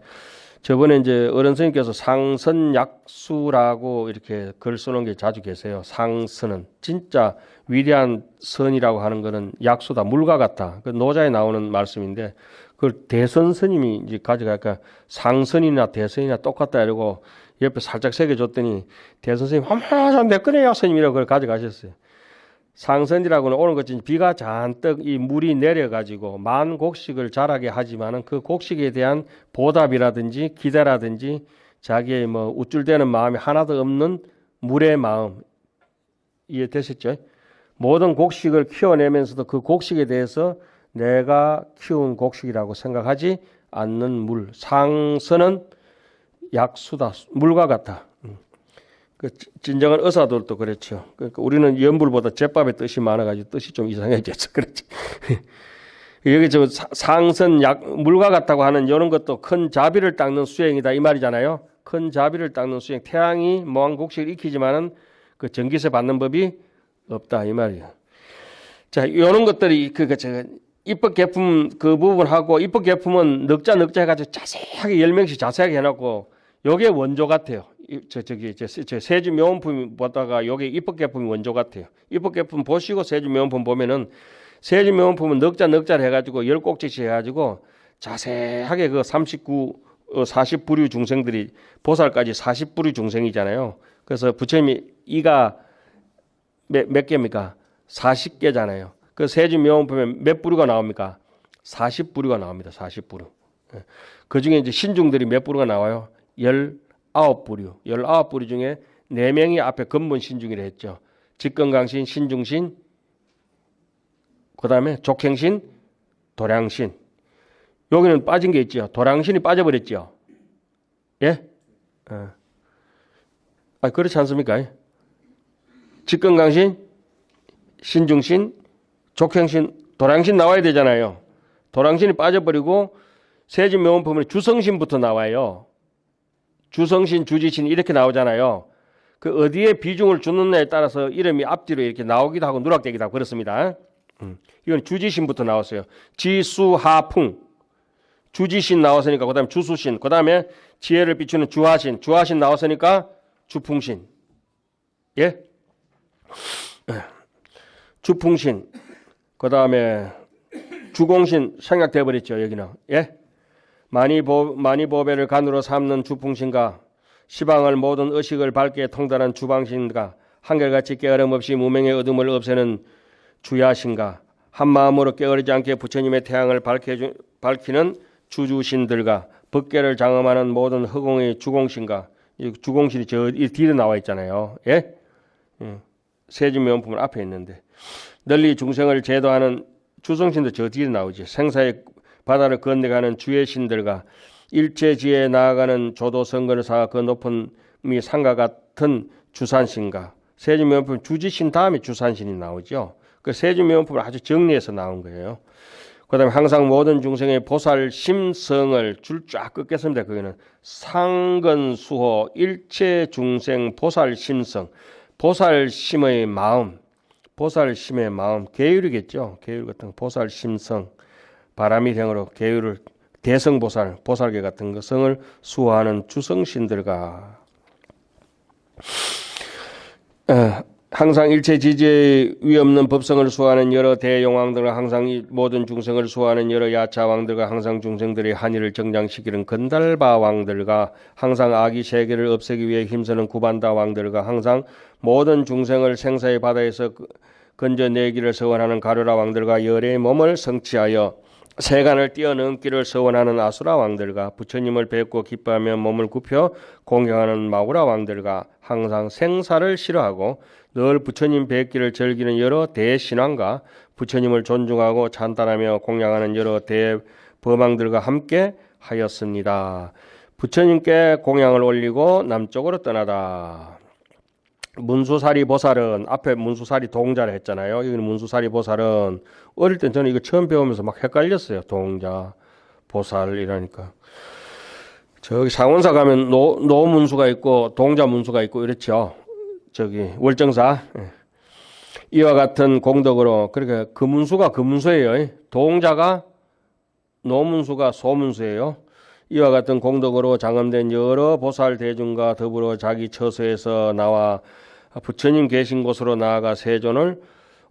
저번에 이제 어른 선생님께서 상선약수라고 이렇게 글 써놓은 게 자주 계세요. 상선은 진짜 위대한 선이라고 하는 것은 약수다, 물과 같다. 그 노자에 나오는 말씀인데 그걸 대선 스님이 이제 가져갈까 상선이나 대선이나 똑같다 이러고 옆에 살짝 새겨줬더니 대선 스님 어머 내 거네요 스님이라고 그걸 가져가셨어요. 상선이라고는 오는 것이 비가 잔뜩 이 물이 내려가지고 만 곡식을 자라게 하지만은 그 곡식에 대한 보답이라든지 기대라든지 자기의 뭐 우쭐대는 마음이 하나도 없는 물의 마음 이해되셨죠? 모든 곡식을 키워내면서도 그 곡식에 대해서 내가 키운 곡식이라고 생각하지 않는 물 상선은 약수다 물과 같다. 그 진정한 의사들도 그렇죠. 그러니까 우리는 연불보다 제밥의 뜻이 많아가지고 뜻이 좀 이상해졌어. 그렇지. 여기 저 상선 약 물과 같다고 하는 이런 것도 큰 자비를 닦는 수행이다 이 말이잖아요. 큰 자비를 닦는 수행. 태양이 모항곡식을 익히지만은 그 전기세 받는 법이 없다 이 말이에요. 자, 이런 것들이 입법 개품 그 부분하고 입법 개품은 넉자 해가지고 자세하게 10명씩 자세하게 해놓고 요게 원조 같아요. 저 세주명언품 보다가 여기 입법개품이 원조 같아요. 입법개품 보시고 세주명언품 보면은 세주명언품은 넉자를 해가지고 10꼭지씩 해가지고 자세하게 그 40부류 중생들이 보살까지 40부류 중생이잖아요. 그래서 부처님이 이가 몇 개입니까? 40개잖아요. 그 세주명언품에 몇 부류가 나옵니까? 40부류가 나옵니다. 40부류. 그 중에 이제 신중들이 몇 부류가 나와요? 19부류. 19부류 중에 4명이 앞에 근본 신중이라 했죠. 직건강신, 신중신, 그 다음에 족행신, 도량신. 여기는 빠진 게 있죠. 도량신이 빠져버렸죠. 예? 그렇지 않습니까? 직건강신, 신중신, 족행신, 도량신 나와야 되잖아요. 도량신이 빠져버리고 세진명언품은 주성신부터 나와요. 주성신, 주지신 이렇게 나오잖아요. 그 어디에 비중을 주느냐에 따라서 이름이 앞뒤로 이렇게 나오기도 하고 누락되기도 하고 그렇습니다. 이건 주지신부터 나왔어요. 지수하풍. 주지신 나왔으니까 그 다음에 주수신. 그 다음에 지혜를 비추는 주하신. 주하신 나왔으니까 주풍신. 예? 주풍신. 그 다음에 주공신 생략돼 버렸죠. 여기는. 예? 만이보배를 간으로 삼는 주풍신과 시방을 모든 의식을 밝게 통달한 주방신과 한결같이 깨어름 없이 무명의 어둠을 없애는 주야신과 한마음으로 깨어르지 않게 부처님의 태양을 밝히는 주주신들과 법계를 장엄하는 모든 허공의 주공신과 주공신이 저 뒤에 나와 있잖아요. 예? 세주명품은 앞에 있는데 널리 중생을 제도하는 주성신도 저 뒤에 나오지. 생사의 바다를 건너가는 주의 신들과 일체지에 나아가는 조도성근을 쌓아 그 높은 미 산과 같은 주산신과 세주명품 주지신 다음에 주산신이 나오죠. 그 세주명품을 아주 정리해서 나온 거예요. 그 다음에 항상 모든 중생의 보살심성을 줄 쫙 긋겠습니다. 거기는 상근수호 일체 중생 보살심성 보살심의 마음 계율이겠죠. 계율 같은 보살심성 바람이행으로 계율을 대성보살, 보살계 같은 그 성을 수호하는 주성신들과 항상 일체지지에 위없는 법성을 수호하는 여러 대용왕들과 항상 이 모든 중생을 수호하는 여러 야차왕들과 항상 중생들의 한의를 정장시키는 건달바왕들과 항상 악의 세계를 없애기 위해 힘쓰는 구반다왕들과 항상 모든 중생을 생사의 바다에서 건져내기를 서원하는 가르라 왕들과 열의 몸을 성취하여 세간을 뛰어넘기를 서원하는 아수라 왕들과 부처님을 뵙고 기뻐하며 몸을 굽혀 공경하는 마구라 왕들과 항상 생사를 싫어하고 늘 부처님 뵙기를 즐기는 여러 대신왕과 부처님을 존중하고 찬탄하며 공양하는 여러 대범왕들과 함께 하였습니다. 부처님께 공양을 올리고 남쪽으로 떠나다. 문수사리 보살은 앞에 문수사리 동자를 했잖아요. 여기는 문수사리 보살은 어릴 땐 저는 이거 처음 배우면서 막 헷갈렸어요. 동자, 보살 이러니까. 저기 상원사 가면 노문수가 있고 동자 문수가 있고 이렇죠. 저기 월정사. 이와 같은 공덕으로 그러니까 금문수가 금문수예요. 동자가 노문수가 소문수예요. 이와 같은 공덕으로 장엄된 여러 보살 대중과 더불어 자기 처소에서 나와 부처님 계신 곳으로 나아가 세존을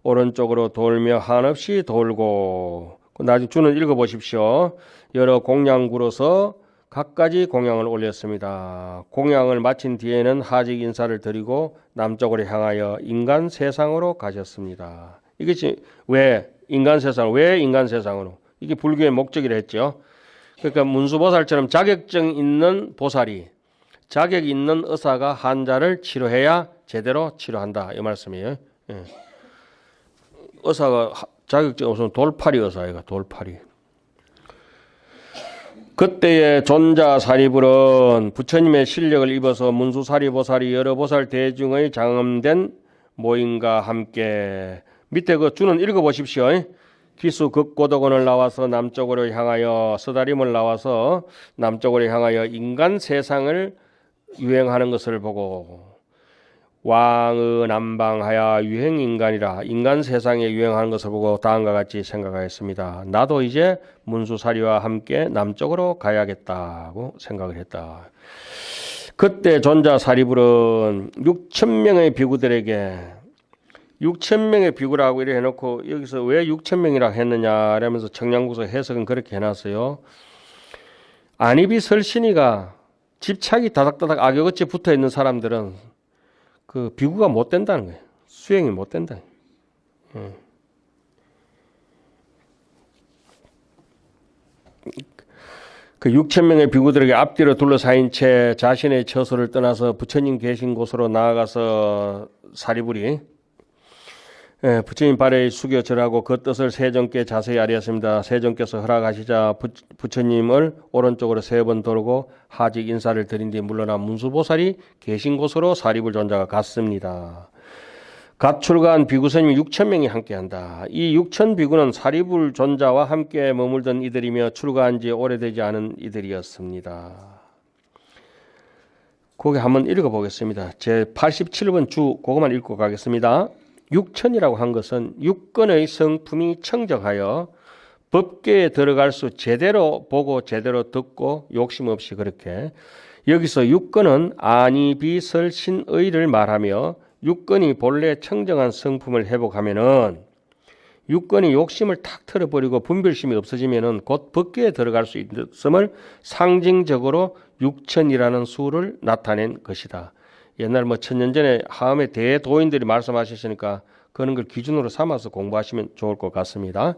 오른쪽으로 돌며 한없이 돌고 나중에 주는 읽어보십시오. 여러 공양구로서 각가지 공양을 올렸습니다. 공양을 마친 뒤에는 하직 인사를 드리고 남쪽으로 향하여 인간 세상으로 가셨습니다. 이것이 왜 인간 세상으로? 이게 불교의 목적이라 했죠. 그러니까 문수보살처럼 자격증 있는 보살이 자격 있는 의사가 환자를 치료해야 제대로 치료한다 이 말씀이에요. 예. 의사가 자격증 없으면 돌팔이 의사예요. 돌팔이. 그때의 존자 사리불은 부처님의 실력을 입어서 문수사리 보살이 여러 보살 대중의 장엄된 모임과 함께 밑에 그 주는 읽어보십시오. 기수 극고덕원을 나와서 남쪽으로 향하여 서다림을 나와서 남쪽으로 향하여 인간 세상을 유행하는 것을 보고 왕의 남방하여 유행인간이라 인간 세상에 유행하는 것을 보고 다음과 같이 생각하였습니다. 나도 이제 문수사리와 함께 남쪽으로 가야겠다고 생각을 했다. 그때 존자 사리불은 6,000명의 비구들에게 6,000명의 비구라고 이렇게 해놓고 여기서 왜 6,000명이라고 했느냐 라면서 청량구서 해석은 그렇게 해놨어요. 안입이 설신이가 집착이 다닥다닥 악역같이 붙어있는 사람들은 그 비구가 못 된다는 거예요. 수행이 못 된다. 그 6,000명의 비구들에게 앞뒤로 둘러싸인 채 자신의 처소를 떠나서 부처님 계신 곳으로 나아가서 사리불이 부처님 발에 숙여 절하고 그 뜻을 세존께 자세히 아뢰었습니다. 세존께서 허락하시자 부처님을 오른쪽으로 3번 돌고 하직 인사를 드린 뒤 물러나 문수보살이 계신 곳으로 사리불 존자가 갔습니다. 갓 출가한 비구스님이 6,000명이 함께한다. 이 6,000 비구는 사리불 존자와 함께 머물던 이들이며 출가한 지 오래되지 않은 이들이었습니다. 거기 한번 읽어보겠습니다. 제 87번 주 그것만 읽고 가겠습니다. 6천이라고 한 것은 육건의 성품이 청정하여 법계에 들어갈 수 제대로 보고 제대로 듣고 욕심 없이 그렇게 여기서 육건은 아니비설신의를 말하며 육건이 본래 청정한 성품을 회복하면은 육건이 욕심을 탁 털어버리고 분별심이 없어지면은 곧 법계에 들어갈 수 있음을 상징적으로 6천이라는 수를 나타낸 것이다. 옛날 뭐 1000년 전에 하암의 대도인들이 말씀하셨으니까 그런 걸 기준으로 삼아서 공부하시면 좋을 것 같습니다.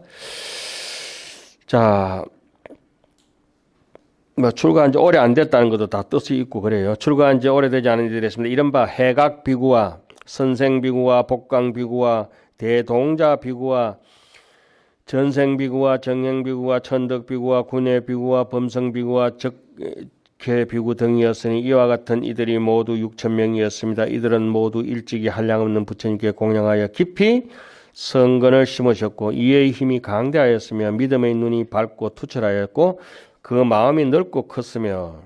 자, 뭐 출가한 지 오래 안 됐다는 것도 다 뜻이 있고 그래요. 출가한 지 오래되지 않은 이들이 있습니다. 이른바 해각 비구와 선생 비구와 복강 비구와 대동자 비구와 전생 비구와 정행 비구와 천덕 비구와 군회 비구와 범성 비구와 적회 비구 등이었으니 이와 같은 이들이 모두 6,000명이었습니다. 이들은 모두 일찍이 한량없는 부처님께 공양하여 깊이 성근을 심으셨고 이의 힘이 강대하였으며 믿음의 눈이 밝고 투철하였고 그 마음이 넓고 컸으며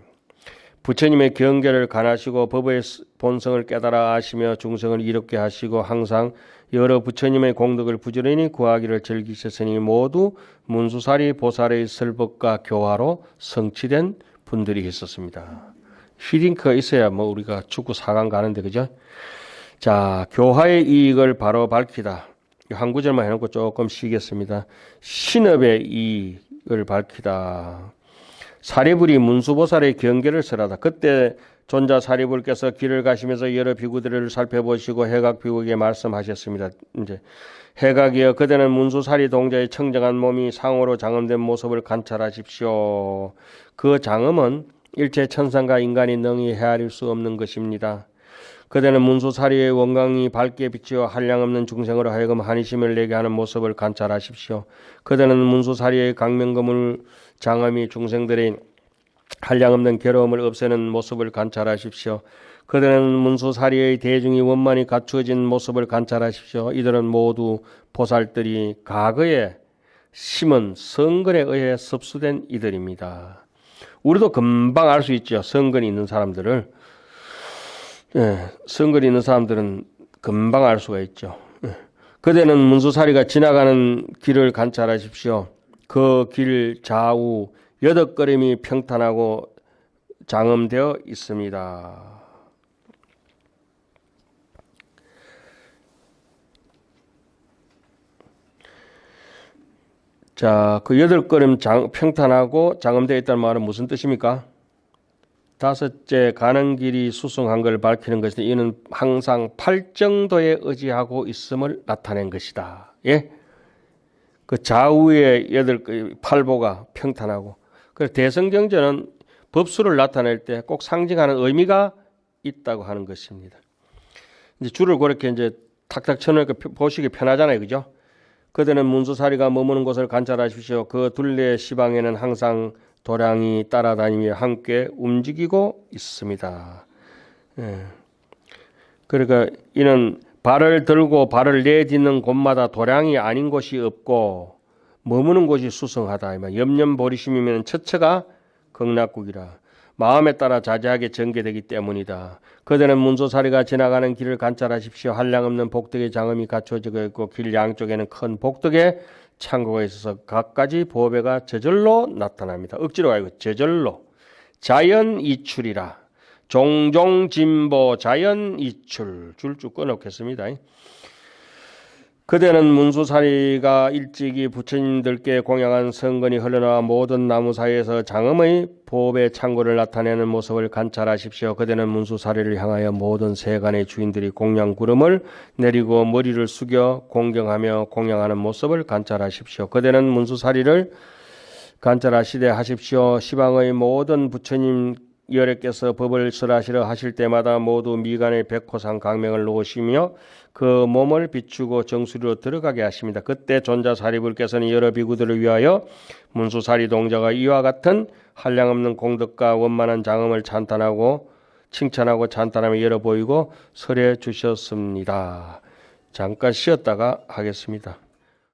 부처님의 경계를 간하시고 법의 본성을 깨달아 아시며 중생을 이롭게 하시고 항상 여러 부처님의 공덕을 부지런히 구하기를 즐기셨으니 모두 문수사리 보살의 설법과 교화로 성취된 분들이 있었습니다. 히딩크가 있어야 뭐 우리가 축구 4강 가는데 그죠? 자, 교화의 이익을 바로 밝히다. 한 구절만 해놓고 조금 쉬겠습니다. 신업의 이익을 밝히다. 사리불이 문수보살의 경계를 설하다. 그때 존자 사리불께서 길을 가시면서 여러 비구들을 살펴보시고 해각 비구에게 말씀하셨습니다. 이제 해각이여 그대는 문수사리 동자의 청정한 몸이 상으로 장엄된 모습을 관찰하십시오. 그 장엄은 일체 천상과 인간이 능히 헤아릴 수 없는 것입니다. 그대는 문수사리의 원광이 밝게 비치어 한량없는 중생으로 하여금 한의심을 내게 하는 모습을 관찰하십시오. 그대는 문수사리의 강명거물 장엄이 중생들의 한량없는 괴로움을 없애는 모습을 관찰하십시오. 그들은 문수사리의 대중이 원만히 갖추어진 모습을 관찰하십시오. 이들은 모두 보살들이 과거에 심은 성근에 의해 섭수된 이들입니다. 우리도 금방 알 수 있죠. 성근이 있는 사람들을. 성근이 있는 사람들은 금방 알 수가 있죠. 그대는 문수사리가 지나가는 길을 관찰하십시오. 그 길 좌우 8걸음이 평탄하고 장엄되어 있습니다. 자, 그 8걸음 평탄하고 장엄되어 있다는 말은 무슨 뜻입니까? 다섯째, 가는 길이 수승한 걸 밝히는 것이 이는 항상 팔정도에 의지하고 있음을 나타낸 것이다. 예? 그 좌우의 8팔보가 평탄하고, 그래서 대성경전은 법수를 나타낼 때 꼭 상징하는 의미가 있다고 하는 것입니다. 이제 줄을 그렇게 이제 탁탁 쳐놓으니까 보시기 편하잖아요, 그죠? 그들은 문수사리가 머무는 곳을 관찰하십시오. 그 둘레 시방에는 항상 도량이 따라다니며 함께 움직이고 있습니다. 그러니까 이는 발을 들고 발을 내딛는 곳마다 도량이 아닌 곳이 없고 머무는 곳이 수성하다. 염려버리심이면 처처가 극락국이라. 마음에 따라 자제하게 전개되기 때문이다. 그들은 문수사리가 지나가는 길을 관찰하십시오. 한량없는 복덕의 장엄이 갖춰지고 있고 길 양쪽에는 큰 복덕의 창고가 있어서 갖가지 보배가 저절로 나타납니다. 억지로 아니고 저절로. 자연이출이라. 종종 진보 자연이출. 줄 쭉 끊어놓겠습니다. 그대는 문수사리가 일찍이 부처님들께 공양한 성근이 흘러나와 모든 나무 사이에서 장엄의 보배 창고를 나타내는 모습을 관찰하십시오. 그대는 문수사리를 향하여 모든 세간의 주인들이 공양 구름을 내리고 머리를 숙여 공경하며 공양하는 모습을 관찰하십시오. 그대는 문수사리를 관찰하시되 하십시오. 시방의 모든 부처님 여래께서 법을 설하시려 하실 때마다 모두 미간의 백호상 강명을 놓으시며 그 몸을 비추고 정수리로 들어가게 하십니다. 그때 존자사리불께서는 여러 비구들을 위하여 문수사리 동자가 이와 같은 한량없는 공덕과 원만한 장엄을 칭찬하고 찬탄하며 열어 보이고 설해 주셨습니다. 잠깐 쉬었다가 하겠습니다.